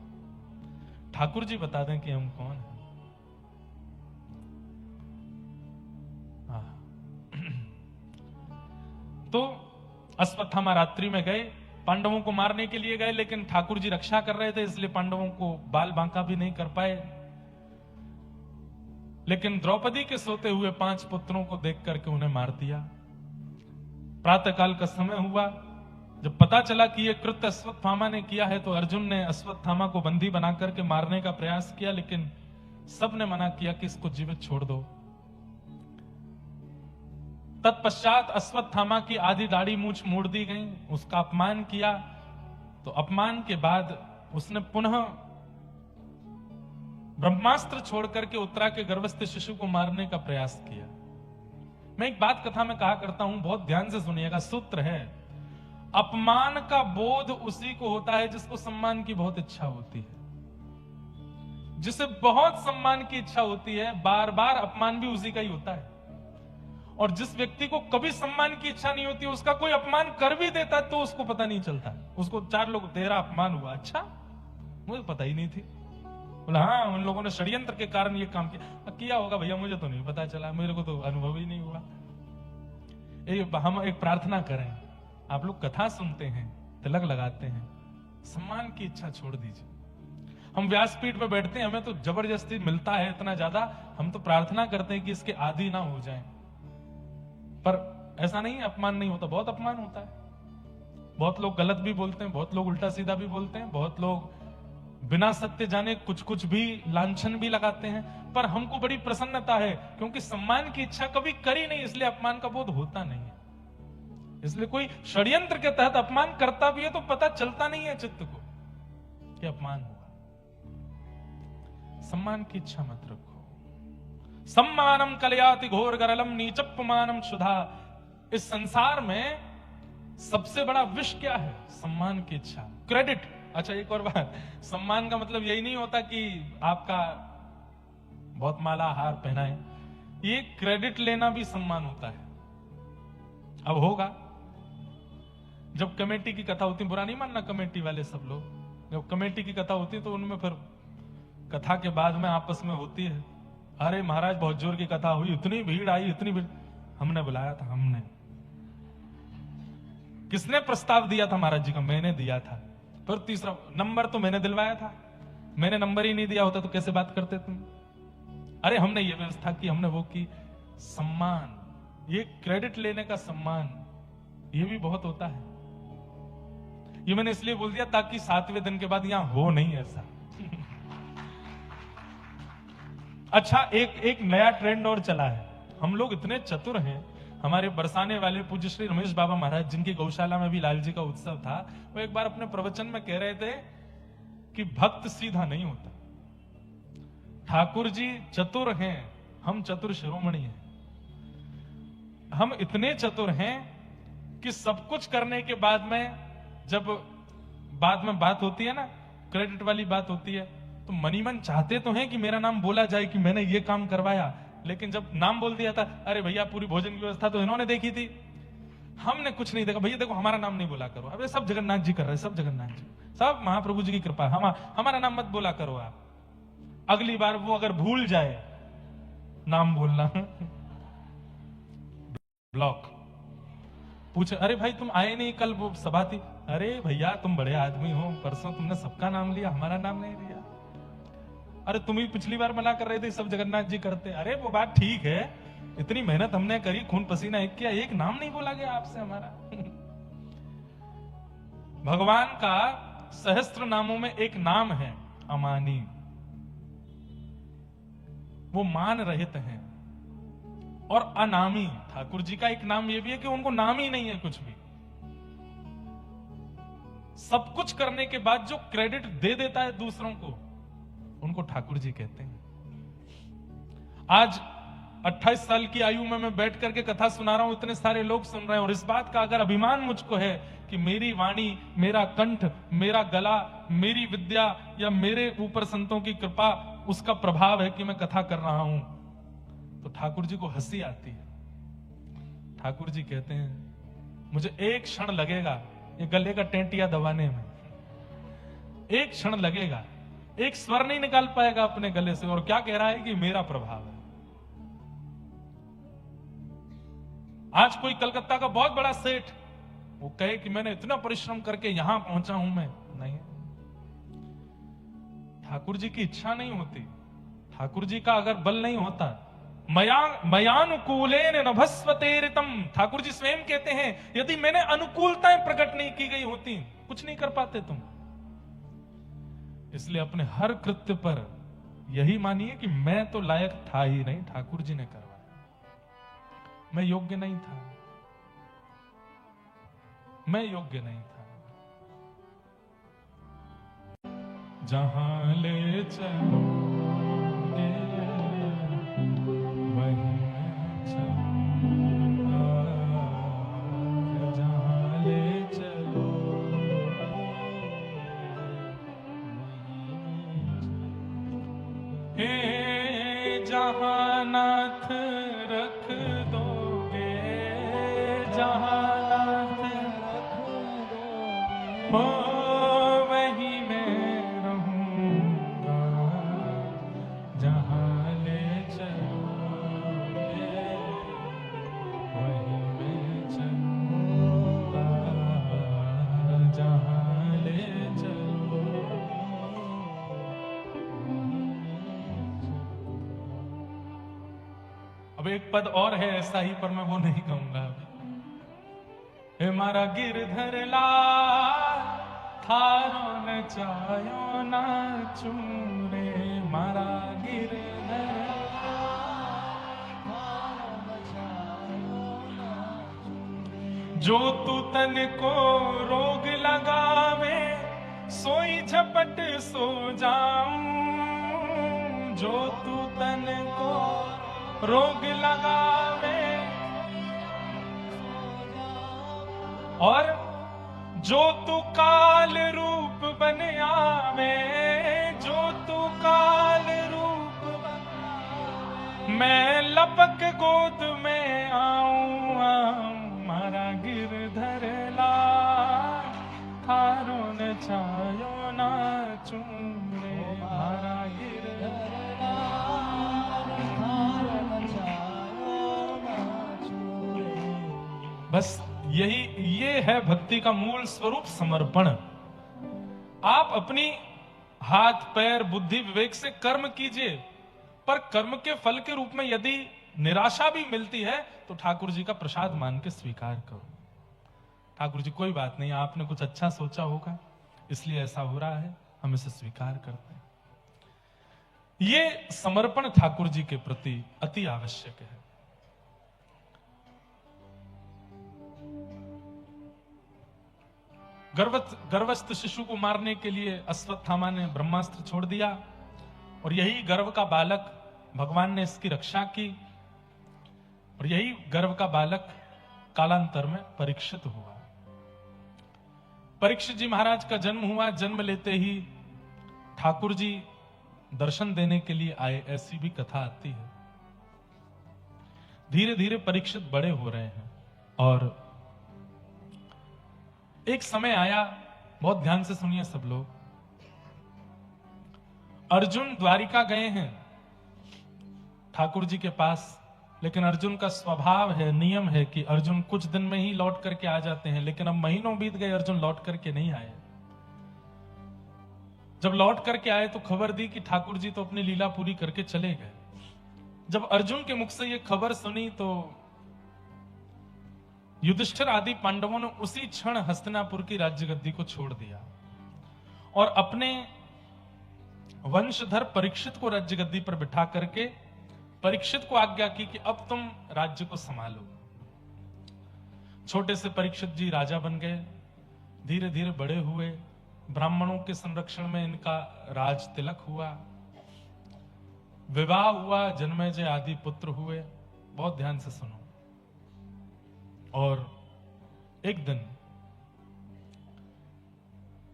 ठाकुर जी बता दें कि हम कौन हैं। तो अश्वत्थामा रात्रि में गए, पांडवों को मारने के लिए गए, लेकिन ठाकुर जी रक्षा कर रहे थे, इसलिए पांडवों को बाल बांका भी नहीं कर पाए। लेकिन द्रौपदी के सोते हुए 5 पुत्रों को देख करके उन्हें मार दिया। प्रातःकाल का समय हुआ, जब पता चला कि यह कृत्य अश्वत्थामा ने किया है, तो अर्जुन ने अश्वत्थामा को बंदी बना करके मारने का प्रयास किया, लेकिन सबने मना किया कि इसको जीवित छोड़ दो। तत्पश्चात अश्वत्थामा की आधी दाढ़ी मूंछ मोड़ दी गई, उसका अपमान किया। तो अपमान के बाद उसने पुनः ब्रह्मास्त्र छोड़ करके उत्तरा के गर्भस्थ शिशु को मारने का प्रयास किया। मैं एक बात कथा में कहा करता हूं, बहुत ध्यान से सुनिएगा। सूत्र है, अपमान का बोध उसी को होता है जिसको सम्मान की बहुत इच्छा होती है। जिसे बहुत सम्मान की इच्छा होती है, बार बार अपमान भी उसी का ही होता है। और जिस व्यक्ति को कभी सम्मान की इच्छा नहीं होती, उसका कोई अपमान कर भी देता तो उसको पता नहीं चलता। उसको 4 लोग, तेरा अपमान हुआ, अच्छा मुझे पता ही नहीं थी। बोला हाँ उन लोगों ने षड्यंत्र के कारण ये काम किया होगा भैया, मुझे तो नहीं पता चला, मेरे को तो अनुभव ही नहीं हुआ। हम एक प्रार्थना करें, आप लोग कथा सुनते हैं, तिलक लगाते हैं, सम्मान की इच्छा छोड़ दीजिए। हम व्यासपीठ पे बैठते हैं, हमें तो जबरदस्ती मिलता है इतना ज्यादा, हम तो प्रार्थना करते हैं कि इसके आदी ना हो जाएं। पर ऐसा नहीं, अपमान नहीं होता, बहुत अपमान होता है। बहुत लोग गलत भी बोलते हैं, बहुत लोग उल्टा सीधा भी बोलते हैं, बहुत लोग बिना सत्य जाने कुछ कुछ भी लांछन भी लगाते हैं। पर हमको बड़ी प्रसन्नता है, क्योंकि सम्मान की इच्छा कभी करी नहीं, इसलिए अपमान का बोध होता नहीं है। इसलिए कोई षड्यंत्र के तहत अपमान करता भी है तो पता चलता नहीं है चित्त को कि अपमान हुआ। सम्मान की इच्छा मत रखो। सम्मानम कलयाति घोर गरलम नीचप्पमानम शुधा। इस संसार में सबसे बड़ा विष क्या है? सम्मान की इच्छा, क्रेडिट। अच्छा एक और बात, सम्मान का मतलब यही नहीं होता कि आपका बहुत माला हार पहना है, ये क्रेडिट लेना भी सम्मान होता है। अब होगा, जब कमेटी की कथा होती, बुरा नहीं मानना कमेटी वाले सब लोग, जब कमेटी की कथा होती है तो उनमें फिर कथा के बाद में आपस में होती है, अरे महाराज बहुत जोर की कथा हुई, इतनी भीड़ आई, इतनी भीड़, हमने बुलाया था, हमने। किसने प्रस्ताव दिया था महाराज जी का? मैंने दिया था। फिर तीसरा, नंबर तो मैंने दिलवाया था, मैंने नंबर ही नहीं दिया होता तो कैसे बात करते तुम? अरे हमने ये व्यवस्था की, हमने वो की। सम्मान, ये क्रेडिट लेने का सम्मान, ये भी बहुत होता है। ये मैंने इसलिए बोल दिया ताकि 7वें दिन के बाद यहां हो नहीं ऐसा। अच्छा एक नया ट्रेंड और चला है, हम लोग इतने चतुर हैं। हमारे बरसाने वाले पूज्य श्री रमेश बाबा महाराज, जिनकी गौशाला में भी लाल जी का उत्सव था, वो एक बार अपने प्रवचन में कह रहे थे कि भक्त सीधा नहीं होता, ठाकुर जी चतुर हैं, हम चतुर शिरोमणि हैं। हम इतने चतुर हैं कि सब कुछ करने के बाद में, जब बाद में बात होती है ना, क्रेडिट वाली बात होती है, तो मनी मन चाहते तो हैं कि मेरा नाम बोला जाए कि मैंने ये काम करवाया, लेकिन जब नाम बोल दिया था, अरे भैया पूरी भोजन की व्यवस्था तो इन्होंने देखी थी, हमने कुछ नहीं देखा, भैया देखो हमारा नाम नहीं बोला करो। अबे सब जगन्नाथ जी कर रहे, सब जगन्नाथ जी, सब महाप्रभु जी की कृपा, हमारा नाम मत बोला करो आप। अगली बार वो अगर भूल जाए नाम बोलना, ब्लॉक। पूछे, अरे भाई तुम आए नहीं कल, वो सभा थी, अरे भैया तुम बड़े आदमी हो, परसों तुमने सबका नाम लिया, हमारा नाम नहीं लिया। अरे तुम ही पिछली बार मना कर रहे थे सब जगन्नाथ जी करते। अरे वो बात ठीक है, इतनी मेहनत हमने करी, खून पसीना एक किया, एक नाम नहीं बोला गया आपसे हमारा। भगवान का सहस्त्र नामों में एक नाम है अमानी, वो मान रहित हैं। और अनामी, ठाकुर जी का एक नाम ये भी है कि उनको नाम ही नहीं है कुछ भी। सब कुछ करने के बाद जो क्रेडिट दे देता है दूसरों को, उनको ठाकुर जी कहते हैं। आज 28 साल की आयु में मैं बैठ करके कथा सुना रहा हूं, इतने सारे लोग सुन रहे हैं, और इस बात का अगर अभिमान मुझको है कि मेरी वाणी, मेरा कंठ, मेरा गला, मेरी विद्या या मेरे ऊपर संतों की कृपा, उसका प्रभाव है कि मैं कथा कर रहा हूं, तो ठाकुर जी को हंसी आती है। ठाकुर जी कहते हैं मुझे एक क्षण लगेगा ये गले का टेंटिया दबाने में, एक क्षण लगेगा, एक स्वर नहीं निकाल पाएगा अपने गले से, और क्या कह रहा है कि मेरा प्रभाव है। आज कोई कलकत्ता का बहुत बड़ा सेठ वो कहे कि मैंने इतना परिश्रम करके यहां पहुंचा हूं, मैं नहीं, ठाकुर जी की इच्छा नहीं होती, ठाकुर जी का अगर बल नहीं होता, मयानुकूलेन नभस्वतेरितम, ठाकुर जी स्वयं कहते हैं यदि मैंने अनुकूलताएं प्रकट नहीं की गई होती, कुछ नहीं कर पाते तुम। इसलिए अपने हर कृत्य पर यही मानिए कि मैं तो लायक था ही नहीं, ठाकुर जी ने करवाया, मैं योग्य नहीं था, मैं योग्य नहीं था। जहां ले चलोगे वहीं मैं चलूंगा, जहां ले चलोगे हे जहां नाथ रख दोगे, जहां नाथ रख दोगे, हो वहीं मैं रहूंगा। अब एक पद और है ऐसा ही, पर मैं वो नहीं कहूंगा अभी। हे मारा गिरधर लाल थारो न चायो ना चूरे, मारा गिरधर जो तू तन को रोग लगावे सोई झपट सो जाऊं, जो तू तन को रोग लगावे और जो तू काल रूप बन आवे, जो तू काल रूप बन आवे, मैं लपक गोद में आऊं आऊं, मारा गिरधर लाल थारो न छायो ना चूरे, मारा गिरधर लाल थारो न छायो ना चूरे। बस ये है भक्ति का मूल स्वरूप, समर्पण। आप अपनी हाथ पैर बुद्धि विवेक से कर्म कीजिए, पर कर्म के फल के रूप में यदि निराशा भी मिलती है तो ठाकुर जी का प्रसाद मान के स्वीकार करो। ठाकुर जी कोई बात नहीं, आपने कुछ अच्छा सोचा होगा इसलिए ऐसा हो रहा है, हम इसे स्वीकार करते हैं। ये समर्पण ठाकुर जी के प्रति अति आवश्यक है। गर्भस्थ शिशु को मारने के लिए अश्वत्थामा ने ब्रह्मास्त्र छोड़ दिया, और यही गर्भ का बालक भगवान ने इसकी रक्षा की, और यही गर्भ का बालक कालांतर में परीक्षित हुआ। परीक्षित जी महाराज का जन्म हुआ, जन्म लेते ही ठाकुर जी दर्शन देने के लिए आए, ऐसी भी कथा आती है। धीरे धीरे परीक्षित बड़े हो रहे हैं, और एक समय आया, बहुत ध्यान से सुनिए सब लोग। अर्जुन द्वारिका गए हैं ठाकुर जी के पास, लेकिन अर्जुन का स्वभाव है, नियम है कि अर्जुन कुछ दिन में ही लौट करके आ जाते हैं, लेकिन अब महीनों बीत गए, अर्जुन लौट करके नहीं आए। जब लौट करके आए तो खबर दी कि ठाकुर जी तो अपनी लीला पूरी करके चले गए। जब अर्जुन के मुख से यह खबर सुनी तो युधिष्ठिर आदि पांडवों ने उसी क्षण हस्तिनापुर की राज्य गद्दी को छोड़ दिया और अपने वंशधर परीक्षित को राज्य गद्दी पर बिठा करके परीक्षित को आज्ञा की कि अब तुम राज्य को संभालो। छोटे से परीक्षित जी राजा बन गए, धीरे धीरे बड़े हुए, ब्राह्मणों के संरक्षण में इनका राज तिलक हुआ, विवाह हुआ, जन्मेजय आदि पुत्र हुए। बहुत ध्यान से सुनो। और एक दिन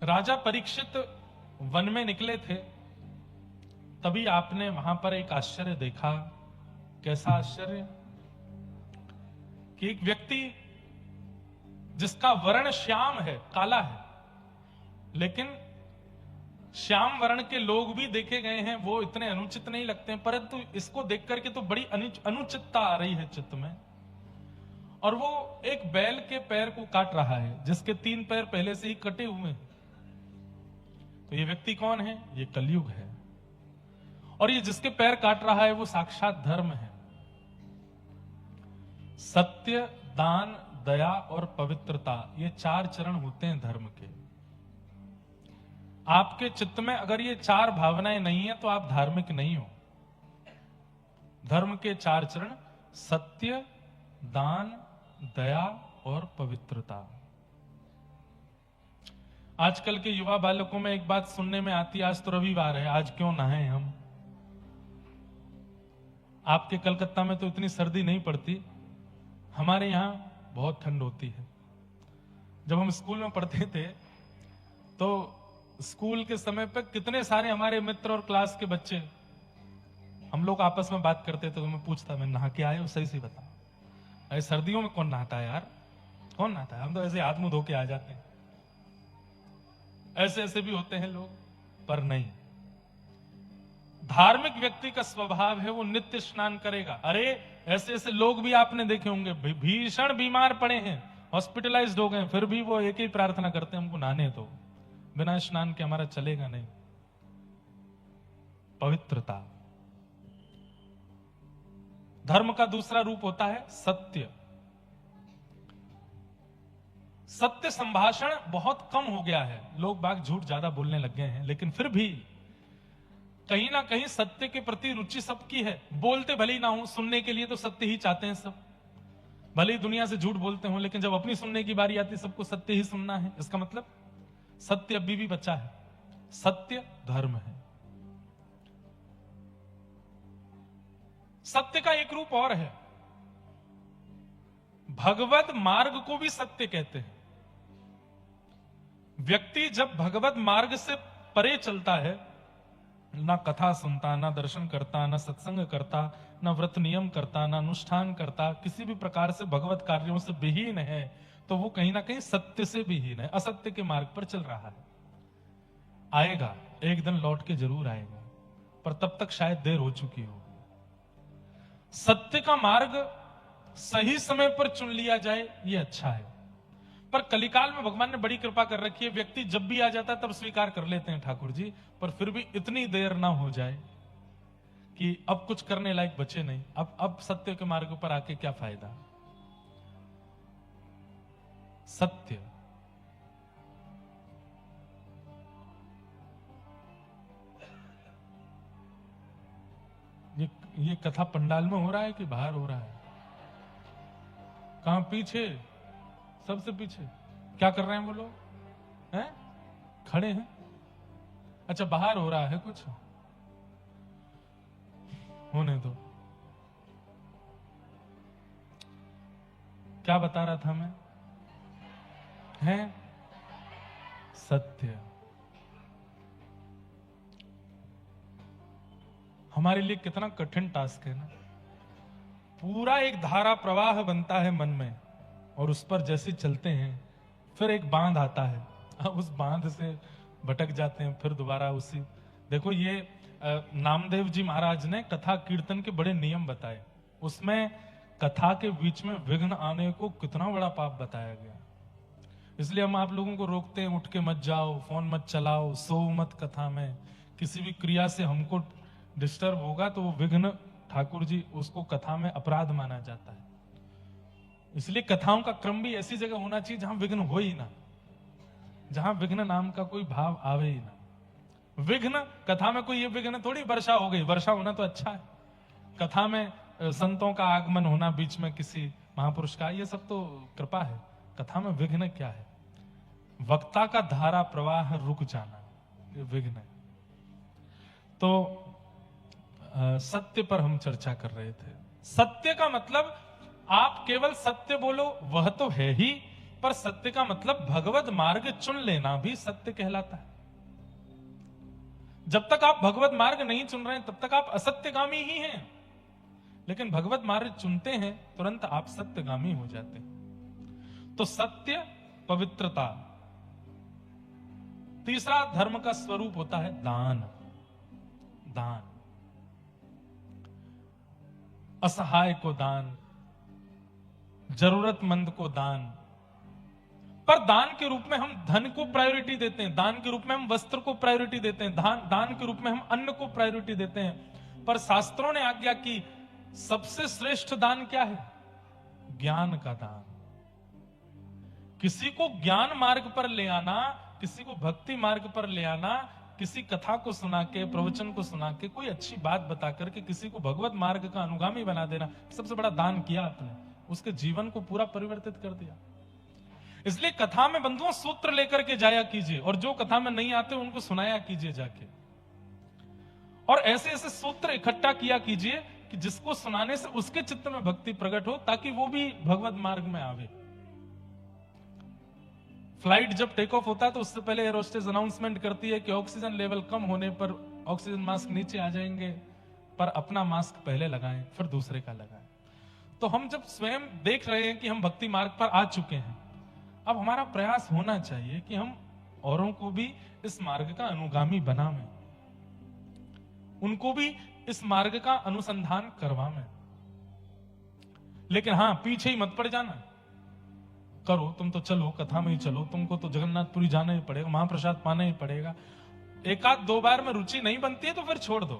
राजा परीक्षित वन में निकले थे, तभी आपने वहां पर एक आश्चर्य देखा। कैसा आश्चर्य? कि एक व्यक्ति जिसका वर्ण श्याम है, काला है, लेकिन श्याम वर्ण के लोग भी देखे गए हैं, वो इतने अनुचित नहीं लगते हैं, परंतु इसको देख करके तो बड़ी अनुचितता आ रही है चित्त में। और वो एक बैल के पैर को काट रहा है जिसके 3 पैर पहले से ही कटे हुए हैं। तो ये व्यक्ति कौन है? ये कलयुग है। और ये जिसके पैर काट रहा है वो साक्षात धर्म है। सत्य, दान, दया और पवित्रता, ये 4 चरण होते हैं धर्म के। आपके चित्त में अगर ये 4 भावनाएं नहीं है तो आप धार्मिक नहीं हो। धर्म के 4 चरण सत्य, दान, दया और पवित्रता। आजकल के युवा बालकों में एक बात सुनने में आती है, आज तो रविवार है, आज क्यों नहाए हम। आपके कलकत्ता में तो इतनी सर्दी नहीं पड़ती, हमारे यहां बहुत ठंड होती है। जब हम स्कूल में पढ़ते थे तो स्कूल के समय पे कितने सारे हमारे मित्र और क्लास के बच्चे, हम लोग आपस में बात करते थे, तो मैं पूछता, मैं नहा के आए हो? सही से बता। अरे सर्दियों में कौन नहाता है यार, कौन नहाता है? हम तो ऐसे हाथ मुंह धो के आ जाते हैं। ऐसे ऐसे भी होते हैं लोग, पर नहीं। धार्मिक व्यक्ति का स्वभाव है वो नित्य स्नान करेगा। अरे ऐसे ऐसे लोग भी आपने देखे होंगे, भीषण बीमार पड़े हैं, हॉस्पिटलाइज्ड हो गए, फिर भी वो एक ही प्रार्थना करते हैं, हमको नहाने दो, बिना स्नान के हमारा चलेगा नहीं। पवित्रता, धर्म का दूसरा रूप होता है सत्य। सत्य संभाषण बहुत कम हो गया है, लोग बाग झूठ ज्यादा बोलने लग गए हैं, लेकिन फिर भी कहीं ना कहीं सत्य के प्रति रुचि सबकी है। बोलते भले ही ना हो, सुनने के लिए तो सत्य ही चाहते हैं सब। भले ही दुनिया से झूठ बोलते हो, लेकिन जब अपनी सुनने की बारी आती है सबको सत्य ही सुनना है। इसका मतलब सत्य अभी भी बचा है, सत्य धर्म है। सत्य का एक रूप और है, भगवत मार्ग को भी सत्य कहते हैं। व्यक्ति जब भगवत मार्ग से परे चलता है, ना कथा सुनता, ना दर्शन करता, ना सत्संग करता, ना व्रत नियम करता, ना अनुष्ठान करता, किसी भी प्रकार से भगवत कार्यों से विहीन है, तो वो कहीं ना कहीं सत्य से विहीन है, असत्य के मार्ग पर चल रहा है। आएगा एक दिन, लौट के जरूर आएगा, पर तब तक शायद देर हो चुकी होगी। सत्य का मार्ग सही समय पर चुन लिया जाए, ये अच्छा है। पर कलिकाल में भगवान ने बड़ी कृपा कर रखी है, व्यक्ति जब भी आ जाता है तब स्वीकार कर लेते हैं ठाकुर जी, पर फिर भी इतनी देर ना हो जाए कि अब कुछ करने लायक बचे नहीं, अब सत्य के मार्ग पर आके क्या फायदा। सत्य ये कथा पंडाल में हो रहा है कि बाहर हो रहा है? कहां? पीछे, सबसे पीछे। क्या कर रहे हैं वो लोग? हैं? खड़े हैं? अच्छा, बाहर हो रहा है कुछ, होने दो। क्या बता रहा था मैं? हैं? सत्य हमारे लिए कितना कठिन टास्क है ना। पूरा एक धारा प्रवाह बनता है मन में, और उस पर जैसे चलते हैं फिर एक बांध आता है, उस बांध से भटक जाते हैं, फिर दोबारा उसी। देखो, ये नामदेव जी महाराज ने कथा कीर्तन के बड़े नियम बताए, उसमें कथा के बीच में विघ्न आने को कितना बड़ा पाप बताया गया। इसलिए हम आप लोगों को रोकते हैं, उठ के मत जाओ, फोन मत चलाओ, सो मत कथा में। किसी भी क्रिया से हमको डिस्टर्ब होगा तो वो विघ्न, ठाकुर जी, उसको कथा में अपराध माना जाता है। इसलिए कथाओं का क्रम भी ऐसी जगह होना चाहिए जहां विघ्न हो ही ना, जहां विघ्न नाम का कोई भाव आवे ही ना। विघ्न कथा में कोई, ये विघ्न थोड़ी वर्षा हो गई, वर्षा होना तो अच्छा है। कथा में संतों का आगमन होना, बीच में किसी महापुरुष का, ये सब तो कृपा है। कथा में विघ्न क्या है? वक्ता का धारा प्रवाह रुक जाना, ये विघ्न है। तो सत्य पर हम चर्चा कर रहे थे। सत्य का मतलब आप केवल सत्य बोलो वह तो है ही, पर सत्य का मतलब भगवत मार्ग चुन लेना भी सत्य कहलाता है। जब तक आप भगवत मार्ग नहीं चुन रहे हैं तब तक आप असत्यगामी ही हैं, लेकिन भगवत मार्ग चुनते हैं तुरंत आप सत्यगामी हो जाते हैं। तो सत्य, पवित्रता। तीसरा धर्म का स्वरूप होता है दान। दान, असहाय को दान, जरूरतमंद को दान। पर दान के रूप में हम धन को प्रायोरिटी देते हैं, दान के रूप में हम वस्त्र को प्रायोरिटी देते हैं, दान के रूप में हम अन्न को प्रायोरिटी देते हैं। पर शास्त्रों ने आज्ञा की, सबसे श्रेष्ठ दान क्या है? ज्ञान का दान। किसी को ज्ञान मार्ग पर ले आना, किसी को भक्ति मार्ग पर ले आना, किसी कथा को सुना के, प्रवचन को सुना के, कोई अच्छी बात बता करके किसी को भगवत मार्ग का अनुगामी बना देना, सबसे बड़ा दान किया आपने। उसके जीवन को पूरा परिवर्तित कर दिया। इसलिए कथा में बंधुओं सूत्र लेकर के जाया कीजिए, और जो कथा में नहीं आते उनको सुनाया कीजिए जाके, और ऐसे ऐसे सूत्र इकट्ठा किया कीजिए कि जिसको सुनाने से उसके चित्त में भक्ति प्रकट हो, ताकि वो भी भगवत मार्ग में आवे। फ्लाइट जब टेक ऑफ होता है तो उससे पहले एयर होस्टेस अनाउंसमेंट करती है कि ऑक्सीजन लेवल कम होने पर ऑक्सीजन मास्क नीचे आ जाएंगे, पर अपना मास्क पहले लगाएं, फिर दूसरे का लगाएं। तो हम जब स्वयं देख रहे हैं कि हम भक्ति मार्ग पर आ चुके हैं, अब हमारा प्रयास होना चाहिए कि हम औरों को भी इस मार्ग का अनुगामी बनावें, उनको भी इस मार्ग का अनुसंधान करवावें। लेकिन हाँ, पीछे ही मत पड़ जाना। करो, तुम तो चलो, कथा में ही चलो, तुमको तो जगन्नाथपुरी जाना ही पड़ेगा, महाप्रसाद पाना ही पड़ेगा। एक आध दो बार में रुचि नहीं बनती है तो फिर छोड़ दो।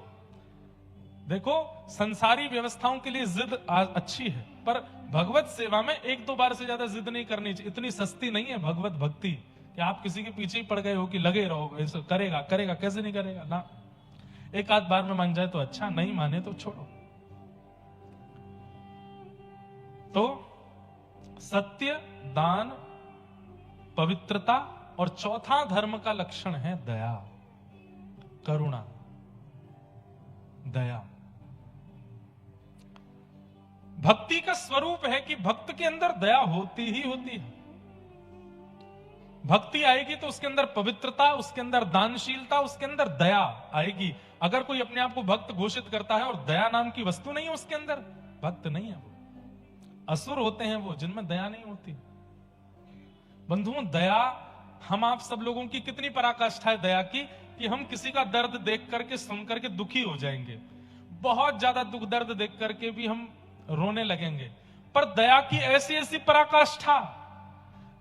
देखो, संसारी व्यवस्थाओं के लिए जिद अच्छी है, पर भगवत सेवा में एक दो बार से ज्यादा जिद नहीं करनी चाहिए। इतनी सस्ती नहीं है भगवत भक्ति कि आप किसी के पीछे ही पड़ गए हो कि लगे रहो, ऐसा करेगा करेगा, कैसे नहीं करेगा ना। एक आध बार में मान जाए तो अच्छा, नहीं माने तो छोड़ो। तो सत्य, दान, पवित्रता, और चौथा धर्म का लक्षण है दया, करुणा, दया। भक्ति का स्वरूप है कि भक्त के अंदर दया होती ही होती है। भक्ति आएगी तो उसके अंदर पवित्रता, उसके अंदर दानशीलता, उसके अंदर दया आएगी। अगर कोई अपने आप को भक्त घोषित करता है और दया नाम की वस्तु नहीं है उसके अंदर, भक्त नहीं है वो। असुर होते हैं वो जिनमें दया नहीं होती। बंधुओं, दया, हम आप सब लोगों की कितनी पराकाष्ठा है दया की कि हम किसी का दर्द देख करके, सुन करके दुखी हो जाएंगे। बहुत ज्यादा दुख दर्द देख करके भी हम रोने लगेंगे। पर दया की ऐसी ऐसी पराकाष्ठा,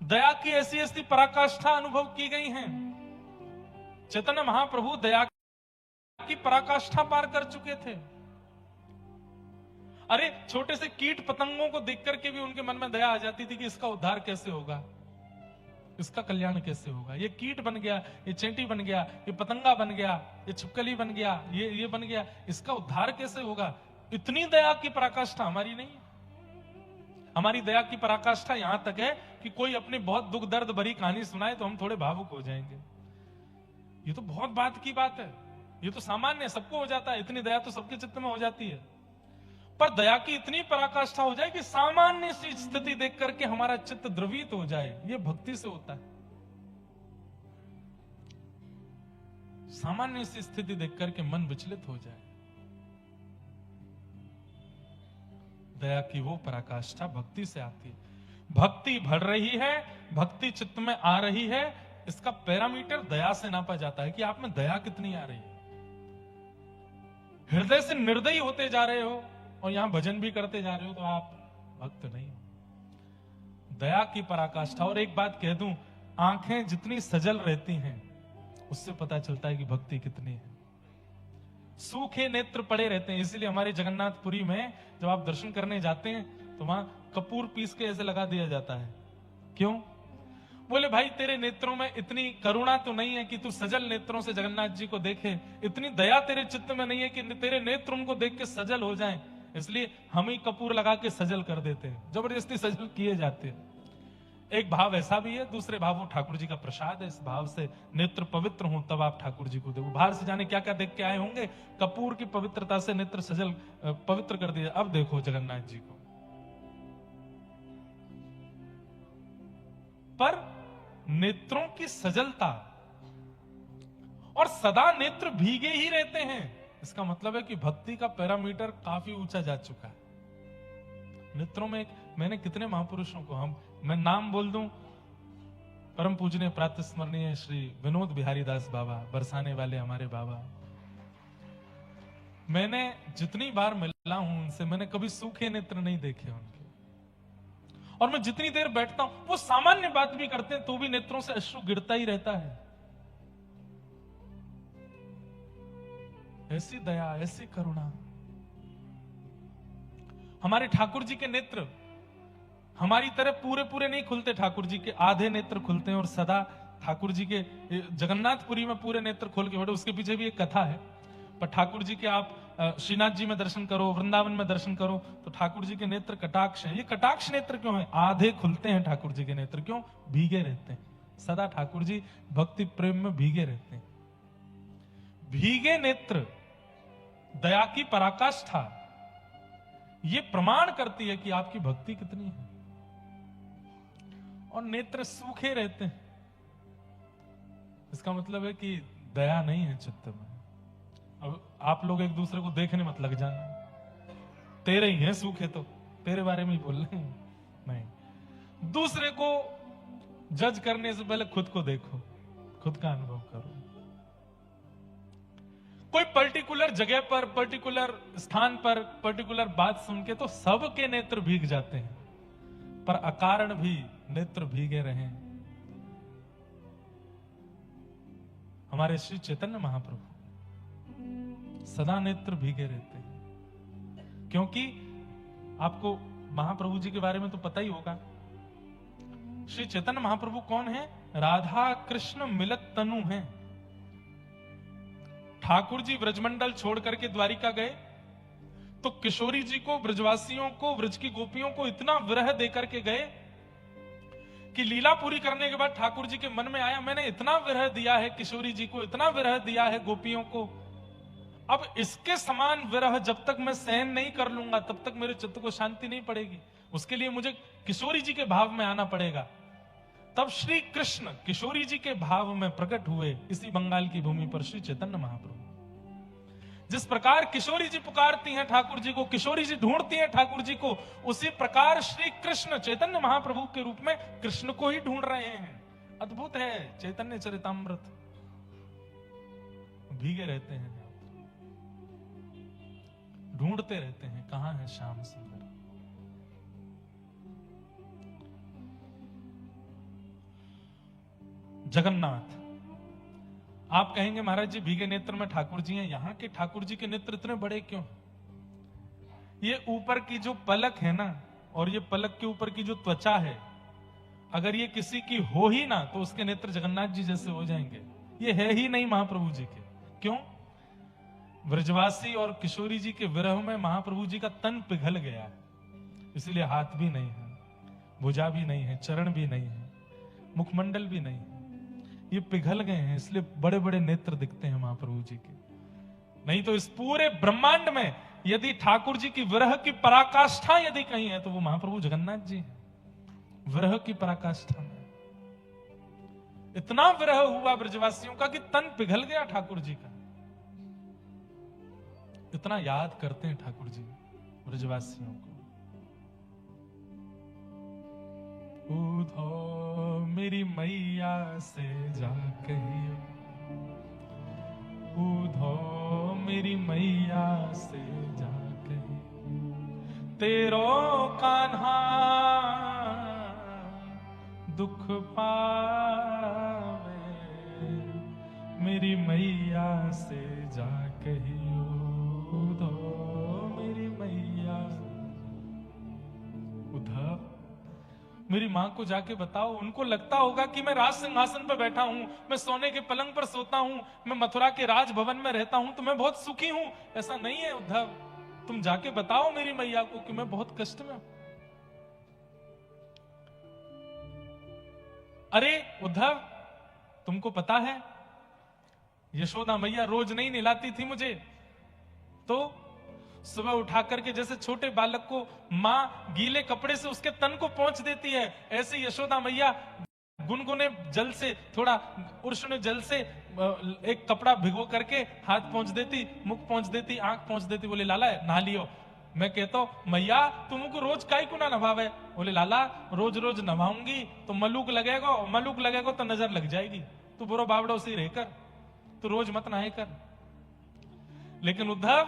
दया की ऐसी ऐसी पराकाष्ठा अनुभव की गई हैं। चैतन्य महाप्रभु दया की पराकाष्ठा पार कर चुके थे। अरे छोटे से कीट पतंगों को देख करके भी उनके मन में दया आ जाती थी कि इसका उद्धार कैसे होगा, इसका कल्याण कैसे होगा। ये कीट बन गया, ये चेंटी बन गया, ये पतंगा बन गया, ये छिपकली बन गया, ये बन गया, इसका उद्धार कैसे होगा। इतनी दया की पराकाष्ठा हमारी नहीं है। हमारी दया की पराकाष्ठा यहां तक है कि कोई अपनी बहुत दुख दर्द भरी कहानी सुनाए तो हम थोड़े भावुक हो जाएंगे। ये तो बहुत बात की बात है, ये तो सामान्य, सबको हो जाता है। इतनी दया तो सबके चित्त में हो जाती है। पर दया की इतनी पराकाष्ठा हो जाए कि सामान्य सी स्थिति देख करके हमारा चित्त द्रवित हो जाए, ये भक्ति से होता है। सामान्य सी स्थिति देख करके मन विचलित हो जाए, दया की वो पराकाष्ठा भक्ति से आती है। भक्ति बढ़ रही है, भक्ति चित्त में आ रही है, इसका पैरामीटर दया से नापा जाता है कि आप में दया कितनी आ रही है। हृदय से निर्दयी होते जा रहे हो और यहां भजन भी करते जा रहे हो तो आप भक्त नहीं हो। दया की पराकाष्ठा। और एक बात कह दूं, आंखें जितनी सजल रहती हैं उससे पता चलता है कि भक्ति कितनी है। सूखे नेत्र पड़े रहते हैं, इसलिए हमारे जगन्नाथपुरी में जब आप दर्शन करने जाते हैं तो वहां कपूर पीस के ऐसे लगा दिया जाता है। क्यों? बोले भाई तेरे नेत्रों में इतनी करुणा तो नहीं है कि तू सजल नेत्रों से जगन्नाथ जी को देखे, इतनी दया तेरे चित्त में नहीं है कि तेरे नेत्र उनको देख के सजल हो जाएं, इसलिए हम ही कपूर लगा के सजल कर देते हैं, जबरदस्ती सजल किए जाते हैं। एक भाव ऐसा भी है, दूसरे भाव वो ठाकुर जी का प्रसाद है। इस भाव से नेत्र पवित्र हों तब आप ठाकुर जी को देखो। बाहर से जाने क्या क्या देख के आए होंगे, कपूर की पवित्रता से नेत्र सजल पवित्र कर दिया, अब देखो जगन्नाथ जी को। पर नेत्रों की सजलता और सदा नेत्र भीगे ही रहते हैं, इसका मतलब है कि भक्ति का पैरामीटर काफी ऊंचा जा चुका है। नेत्रों में मैंने कितने महापुरुषों को, मैं नाम बोल दूं, परम पूजनीय प्रातः स्मरणीय श्री विनोद बिहारी दास बाबा, बरसाने वाले हमारे बाबा, मैंने जितनी बार मिला हूं उनसे, मैंने कभी सूखे नेत्र नहीं देखे उनके। और मैं जितनी देर बैठता हूं, वो सामान्य बात भी करते हैं तो भी नेत्रों से अश्रु गिरता ही रहता है। ऐसी दया, ऐसी करुणा। हमारे ठाकुर जी के नेत्र हमारी तरह पूरे पूरे नहीं खुलते, ठाकुर जी के आधे नेत्र खुलते हैं। और सदा ठाकुर जी के जगन्नाथपुरी में पूरे नेत्र खोल के बैठे, उसके पीछे भी एक कथा है। पर ठाकुर जी के आप श्रीनाथ जी में दर्शन करो, वृंदावन में दर्शन करो तो ठाकुर जी के नेत्र कटाक्ष है। ये कटाक्ष नेत्र क्यों है? आधे खुलते हैं ठाकुर जी के नेत्र। क्यों? भीगे रहते हैं सदा। ठाकुर जी भक्ति प्रेम में भीगे रहते हैं। भीगे नेत्र दया की पराकाष्ठा ये प्रमाण करती है कि आपकी भक्ति कितनी है। और नेत्र सूखे रहते हैं, इसका मतलब है कि दया नहीं है चित्त में। अब आप लोग एक दूसरे को देखने मत लग जाना, तेरे ही हैं सूखे, तो तेरे बारे में ही बोल रहे हैं। नहीं, दूसरे को जज करने से पहले खुद को देखो, खुद का अनुभव करो। कोई पर्टिकुलर जगह पर, पर्टिकुलर स्थान पर, पर्टिकुलर बात सुन के तो सबके नेत्र भीग जाते हैं, पर अकारण भी नेत्र भीगे रहे। हमारे श्री चैतन्य महाप्रभु सदा नेत्र भीगे रहते हैं। क्योंकि आपको महाप्रभु जी के बारे में तो पता ही होगा। श्री चैतन्य महाप्रभु कौन है? राधा कृष्ण मिलत तनु हैं। ठाकुर जी ब्रजमंडल छोड़ करके द्वारिका गए तो किशोरी जी को, ब्रजवासियों को, ब्रज की गोपियों को इतना विरह देकर के गए कि लीला पूरी करने के बाद ठाकुर जी के मन में आया, मैंने इतना विरह दिया है किशोरी जी को, इतना विरह दिया है गोपियों को, अब इसके समान विरह जब तक मैं सहन नहीं कर लूंगा तब तक मेरे चित्त को शांति नहीं पड़ेगी। उसके लिए मुझे किशोरी जी के भाव में आना पड़ेगा। तब श्री कृष्ण किशोरी जी के भाव में प्रकट हुए इसी बंगाल की भूमि पर श्री चैतन्य महाप्रभु। जिस प्रकार किशोरी जी पुकारती हैं ठाकुर जी को, किशोरी जी ढूंढती हैं ठाकुर जी को, उसी प्रकार श्री कृष्ण चैतन्य महाप्रभु के रूप में कृष्ण को ही ढूंढ रहे हैं। अद्भुत है चैतन्य चरितामृत। भीगे रहते हैं, ढूंढते रहते हैं कहां है श्याम सुंदर। जगन्नाथ, आप कहेंगे महाराज जी भीगे नेत्र में ठाकुर जी हैं, यहां के ठाकुर जी के नेत्र इतने बड़े क्यों? ये ऊपर की जो पलक है ना, और ये पलक के ऊपर की जो त्वचा है, अगर ये किसी की हो ही ना तो उसके नेत्र जगन्नाथ जी जैसे हो जाएंगे। ये है ही नहीं महाप्रभु जी के। क्यों? ब्रजवासी और किशोरी जी के विरह में महाप्रभु जी का तन पिघल गया है, इसलिए हाथ भी नहीं है, भुजा भी नहीं है, चरण भी नहीं है, मुखमंडल भी नहीं है, ये पिघल गए हैं, इसलिए बड़े बड़े नेत्र दिखते हैं महाप्रभु जी के। नहीं तो इस पूरे ब्रह्मांड में यदि ठाकुर जी की विरह की पराकाष्ठा यदि कहीं है तो वो महाप्रभु जगन्नाथ जी हैं। विरह की पराकाष्ठा में इतना विरह हुआ ब्रजवासियों का कि तन पिघल गया ठाकुर जी का। इतना याद करते हैं ठाकुर जी ब्रजवासियों को। उधो मेरी मैया से जा कहियो, उधो मेरी मैया से जा कहियो, तेरो कान्हा दुख पावे, मेरी मैया से जा कहियो, उधो मेरी मैया। उधव मेरी मां को जाके बताओ, उनको लगता होगा कि मैं राज सिंहासन पर बैठा हूं, मैं सोने के पलंग पर सोता हूं, मैं मथुरा के राजभवन में रहता हूं तो मैं बहुत सुखी हूं। ऐसा नहीं है उद्धव, तुम जाके बताओ मेरी मैया को कि मैं बहुत कष्ट में हूं। अरे उद्धव, तुमको पता है यशोदा मैया रोज नहीं नहलाती थी मुझे, तो सुबह उठा करके जैसे छोटे बालक को मां गीले कपड़े से उसके तन को पोंछ देती है, ऐसे यशोदा मैया गुनगुने जल से, थोड़ा उष्ण जल से एक कपड़ा भिगो करके हाथ पोंछ देती, मुख पोंछ देती, आंख पोंछ देती, बोले लाला नहा लियो। मैं कहता हूं मैया तुमको रोज काई को ना नभावे? बोले लाला रोज रोज नभाऊंगी तो मलूक लगेगा, और मलूक लगेगा तो नजर लग जाएगी, तू बुरो बावड़ो से रहकर तो रोज मत नहाए कर। लेकिन उद्धव,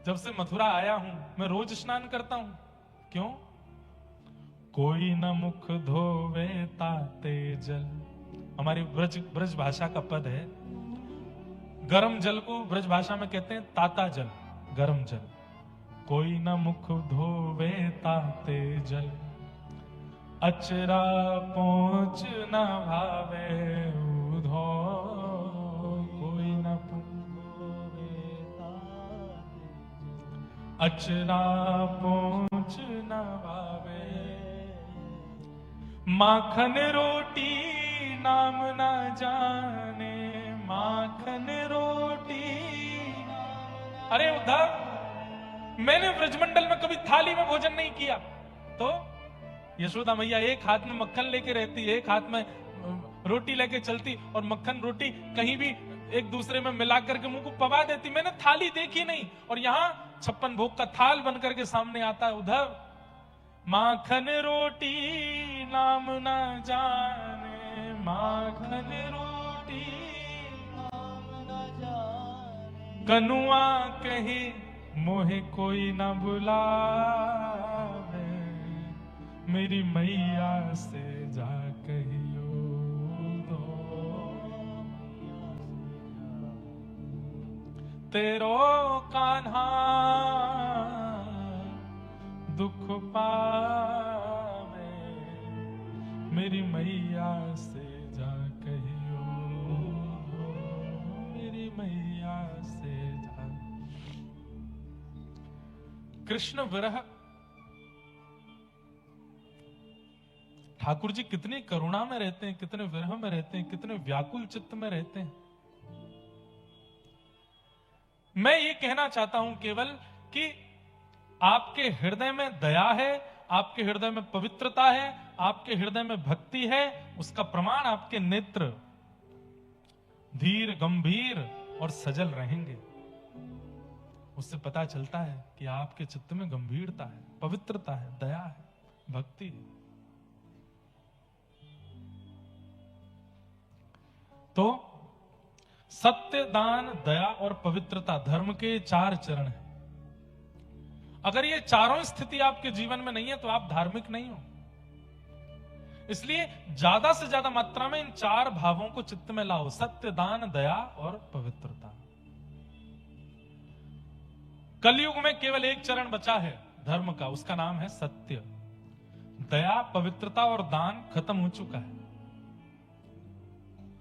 जब से मथुरा आया हूं मैं रोज स्नान करता हूं। क्यों? कोई न मुख धोवे ताते जल, हमारी ब्रज भाषा का पद है। गरम जल को ब्रज भाषा में कहते हैं ताता जल, गरम जल। कोई न मुख धोवे ताते जल, अचरा पहुंच न भावे उधो, कोई न अचरा पहुंच न भावे, माखन रोटी नाम न जाने, माखन रोटी। अरे उद्धव, मैंने ब्रजमंडल में कभी थाली में भोजन नहीं किया, तो यशोदा मैया एक हाथ में मक्खन लेके रहती, एक हाथ में रोटी लेके चलती, और मक्खन रोटी कहीं भी एक दूसरे में मिला करके मुंह को पवा देती। मैंने थाली देखी नहीं, और यहाँ 56 भोग का थाल बन करके सामने आता है। उधर माखन रोटी नाम न जाने, माखन रोटी नाम न जाने, कनुआ कही मोहे कोई न बुलावे, मेरी मैया से जा कहियो दो, तेरो कान्हा दुख पावे, मेरी मैया से जा कहियो, मेरी मैया से जा। कृष्ण विरह, ठाकुर जी कितनी करुणा में रहते हैं, कितने विरह में रहते हैं, कितने व्याकुल चित्त में रहते हैं। मैं ये कहना चाहता हूं केवल कि आपके हृदय में दया है, आपके हृदय में पवित्रता है, आपके हृदय में भक्ति है, उसका प्रमाण आपके नेत्र धीर, गंभीर और सजल रहेंगे। उससे पता चलता है कि आपके चित्त में गंभीरता है, पवित्रता है, दया है, भक्ति है। तो सत्य, दान, दया और पवित्रता धर्म के 4 चरण हैं। अगर ये चारों स्थिति आपके जीवन में नहीं है तो आप धार्मिक नहीं हो। इसलिए ज्यादा से ज्यादा मात्रा में इन 4 भावों को चित्त में लाओ, सत्य, दान, दया और पवित्रता। कलयुग में केवल एक चरण बचा है धर्म का, उसका नाम है सत्य। दया, पवित्रता और दान खत्म हो चुका है।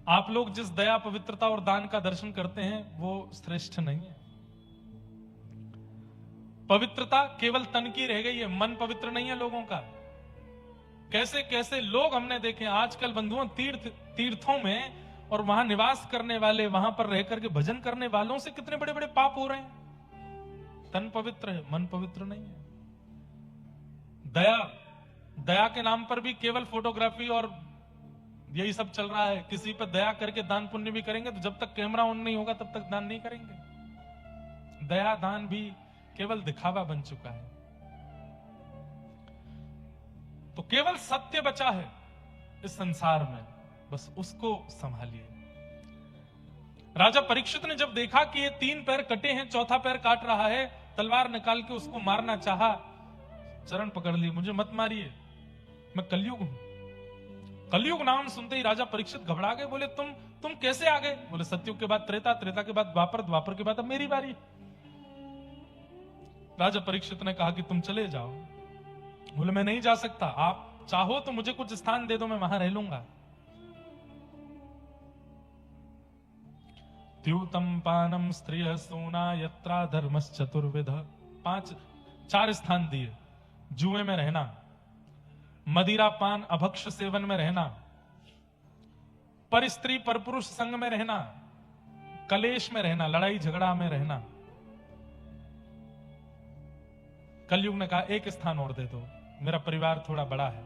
आप लोग जिस दया, पवित्रता और दान का दर्शन करते हैं वो श्रेष्ठ नहीं है। पवित्रता केवल तन की रह गई है, मन पवित्र नहीं है लोगों का। कैसे कैसे लोग हमने देखे आजकल बंधुओं, तीर्थों में और वहां निवास करने वाले, वहां पर रह करके भजन करने वालों से कितने बड़े बड़े पाप हो रहे हैं। तन पवित्र है, मन पवित्र नहीं है। दया के नाम पर भी केवल फोटोग्राफी और यही सब चल रहा है। किसी पर दया करके दान पुण्य भी करेंगे तो जब तक कैमरा ऑन नहीं होगा तब तक दान नहीं करेंगे। दया दान भी केवल दिखावा बन चुका है। तो केवल सत्य बचा है इस संसार में, बस उसको संभालिए। राजा परीक्षित ने जब देखा कि ये 3 पैर कटे हैं, चौथा पैर काट रहा है, तलवार निकाल के उसको मारना चाहा, चरण पकड़ लिए, मुझे मत मारिए, मैं कलयुग हूं। कलयुग नाम सुनते ही राजा परीक्षित घबरा गए। बोले तुम कैसे आ गए? बोले सतयुग के बाद त्रेता, त्रेता के बाद द्वापर, द्वापर के बाद अब मेरी बारी। राजा परीक्षित ने कहा कि तुम चले जाओ। बोले मैं नहीं जा सकता, आप चाहो तो मुझे कुछ स्थान दे दो, मैं वहां रह लूंगा। द्यूतम पानम स्त्रिय सोना यत्रा धर्मस चतुर्विध। 4 स्थान दिए। जुए में रहना, मदिरा पान अभक्ष सेवन में रहना, पर स्त्री पर पुरुष संग में रहना, कलेश में रहना, लड़ाई झगड़ा में रहना। कलयुग ने कहा एक स्थान और दे दो, मेरा परिवार थोड़ा बड़ा है।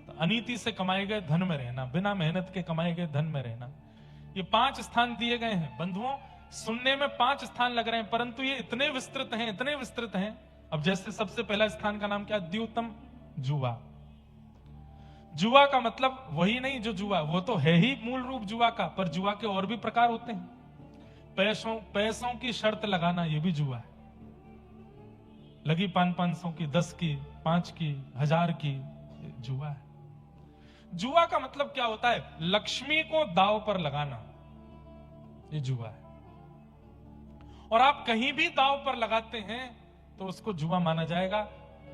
तो अनीति से कमाए गए धन में रहना, बिना मेहनत के कमाए गए धन में रहना। ये 5 स्थान दिए गए हैं। बंधुओं, सुनने में 5 स्थान लग रहे हैं, परंतु ये इतने विस्तृत हैं, इतने विस्तृत हैं। अब जैसे सबसे पहला स्थान का नाम क्या? द्यूतम, जुआ। जुआ का मतलब वही नहीं जो जुआ, वो तो है ही मूल रूप जुआ का, पर जुआ के और भी प्रकार होते हैं। पैसों की शर्त लगाना, ये भी जुआ है। लगी 500 की, 10 की, 5 की, 1000 की, जुआ है। जुआ का मतलब क्या होता है? लक्ष्मी को दांव पर लगाना, ये जुआ है। और आप कहीं भी दांव पर लगाते हैं तो उसको जुआ माना जाएगा।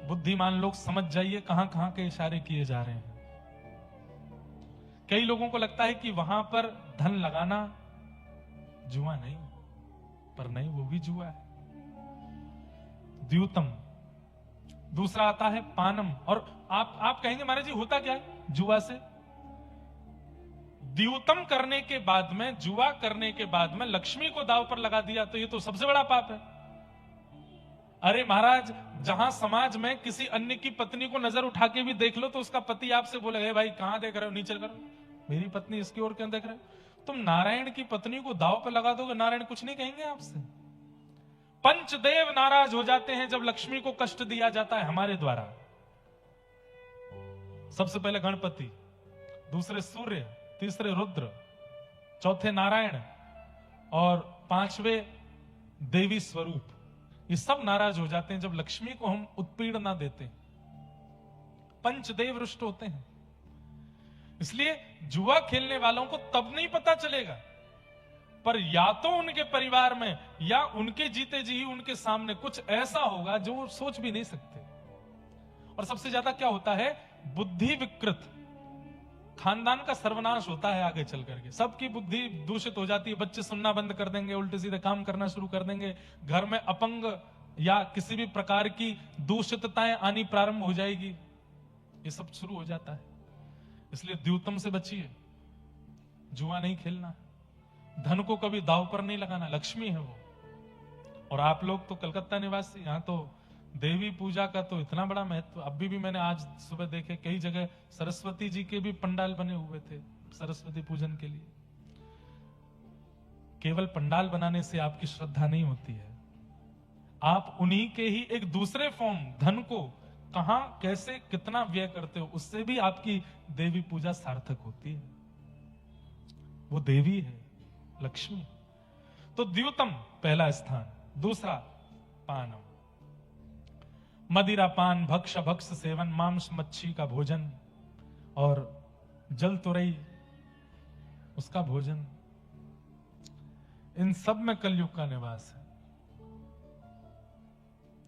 बुद्धिमान लोग समझ जाइए कहां कहां के इशारे किए जा रहे हैं। कई लोगों को लगता है कि वहां पर धन लगाना जुआ नहीं, पर नहीं, वो भी जुआ है। द्यूतम। दूसरा आता है पानम। और आप कहेंगे महाराज जी होता क्या है जुआ से? द्यूतम करने के बाद में, जुआ करने के बाद में लक्ष्मी को दांव पर लगा दिया तो ये तो सबसे बड़ा पाप है। अरे महाराज, जहां समाज में किसी अन्य की पत्नी को नजर उठा के भी देख लो तो उसका पति आपसे बोलेगा, भाई कहां देख रहे हो, नीचे करो, मेरी पत्नी इसकी ओर क्यों देख रहे हो? तुम नारायण की पत्नी को दांव पर लगा दोगे, नारायण कुछ नहीं कहेंगे आपसे। पंचदेव नाराज हो जाते हैं जब लक्ष्मी को कष्ट दिया जाता है हमारे द्वारा। सबसे पहले गणपति, दूसरे सूर्य, तीसरे रुद्र, चौथे नारायण और 5वें देवी स्वरूप। ये सब नाराज हो जाते हैं जब लक्ष्मी को हम उत्पीड़न ना देते। पंचदेव रुष्ट होते हैं। इसलिए जुआ खेलने वालों को तब नहीं पता चलेगा, पर या तो उनके परिवार में या उनके जीते जी उनके सामने कुछ ऐसा होगा जो वो सोच भी नहीं सकते। और सबसे ज्यादा क्या होता है, बुद्धि विकृत, खानदान का सर्वनाश होता है आगे चल करके। सबकी बुद्धि दूषित हो जाती है, बच्चे सुनना बंद कर देंगे, उल्टे सीधे काम करना शुरू कर देंगे, घर में अपंग या किसी भी प्रकार की दूषितताएं आनी प्रारंभ हो जाएगी, ये सब शुरू हो जाता है। इसलिए द्यूतम से बचिए, जुआ नहीं खेलना, धन को कभी दाव पर नहीं लगाना, लक्ष्मी है वो। और आप लोग तो कलकत्ता निवासी, यहां तो देवी पूजा का तो इतना बड़ा महत्व। अभी भी मैंने आज सुबह देखे कई जगह सरस्वती जी के भी पंडाल बने हुए थे सरस्वती पूजन के लिए। केवल पंडाल बनाने से आपकी श्रद्धा नहीं होती है, आप उन्हीं के ही एक दूसरे फॉर्म धन को कहां कैसे कितना व्यय करते हो, उससे भी आपकी देवी पूजा सार्थक होती है। वो देवी है, लक्ष्मी। तो द्यूतम पहला स्थान। दूसरा पानम, मदिरा पान भक्ष भक्ष सेवन, मांस मच्छी का भोजन और जल तुरई उसका भोजन, इन सब में कलयुग का निवास है,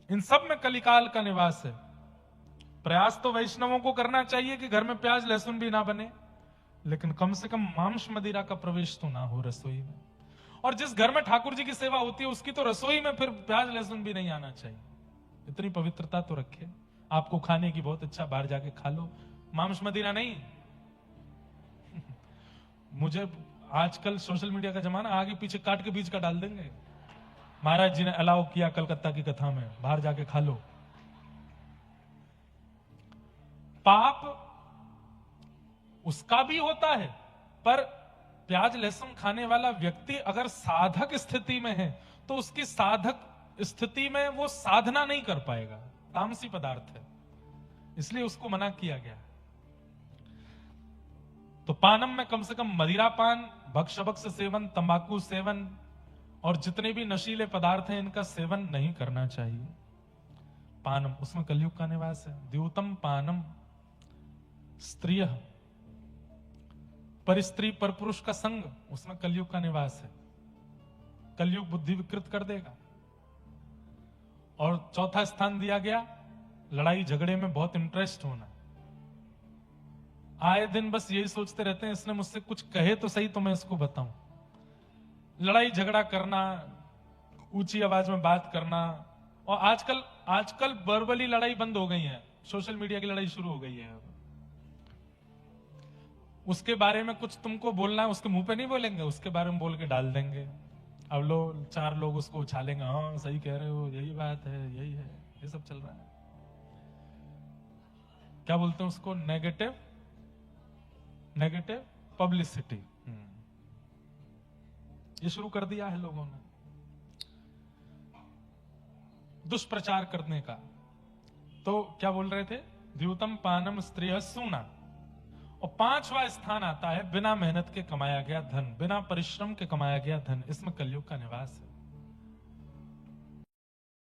इन सब में कलिकाल का निवास है। प्रयास तो वैष्णवों को करना चाहिए कि घर में प्याज लहसुन भी ना बने, लेकिन कम से कम मांस मदिरा का प्रवेश तो ना हो रसोई में। और जिस घर में ठाकुर जी की सेवा होती है उसकी तो रसोई में फिर प्याज लहसुन भी नहीं आना चाहिए। इतनी पवित्रता तो रखे। आपको खाने की बहुत इच्छा, बाहर जाके खा लो, मांस मदिरा नहीं। मुझे आजकल सोशल मीडिया का जमाना, आगे पीछे काट के बीच का डाल देंगे, महाराज जी ने अलाउ किया कलकत्ता की कथा में, बाहर जाके खा लो। पाप उसका भी होता है, पर प्याज लहसुन खाने वाला व्यक्ति अगर साधक स्थिति में है तो उसकी साधक स्थिति में वो साधना नहीं कर पाएगा, तामसी पदार्थ है, इसलिए उसको मना किया गया। तो पानम में कम से कम मदिरा पान, भक्ष भक्ष सेवन, तंबाकू सेवन और जितने भी नशीले पदार्थ हैं इनका सेवन नहीं करना चाहिए। पानम, उसमें कलयुग का निवास है। द्यूतम पानम, स्त्रिय पर स्त्री पर पुरुष का संग, उसमें कलयुग का निवास है। कलयुग बुद्धि विकृत कर देगा। और चौथा स्थान दिया गया, लड़ाई झगड़े में बहुत इंटरेस्ट होना। आए दिन बस यही सोचते रहते हैं इसने मुझसे कुछ कहे तो सही तो मैं इसको बताऊं। लड़ाई झगड़ा करना, ऊंची आवाज में बात करना, और आजकल वर्बली लड़ाई बंद हो गई है, सोशल मीडिया की लड़ाई शुरू हो गई है। उसके बारे में कुछ तुमको बोलना है, उसके मुंह पे नहीं बोलेंगे, उसके बारे में बोल के डाल देंगे। अब चार लोग उसको उछालेंगे, हाँ सही कह रहे हो, यही बात है, यही है, ये सब चल रहा है। क्या बोलते हैं उसको, नेगेटिव पब्लिसिटी, ये शुरू कर दिया है लोगों ने, दुष्प्रचार करने का। तो क्या बोल रहे थे, द्यूतम पानम स्त्रिय सूना। और पांचवा स्थान आता है बिना मेहनत के कमाया गया धन, बिना परिश्रम के कमाया गया धन, इसमें कलयुग का निवास है।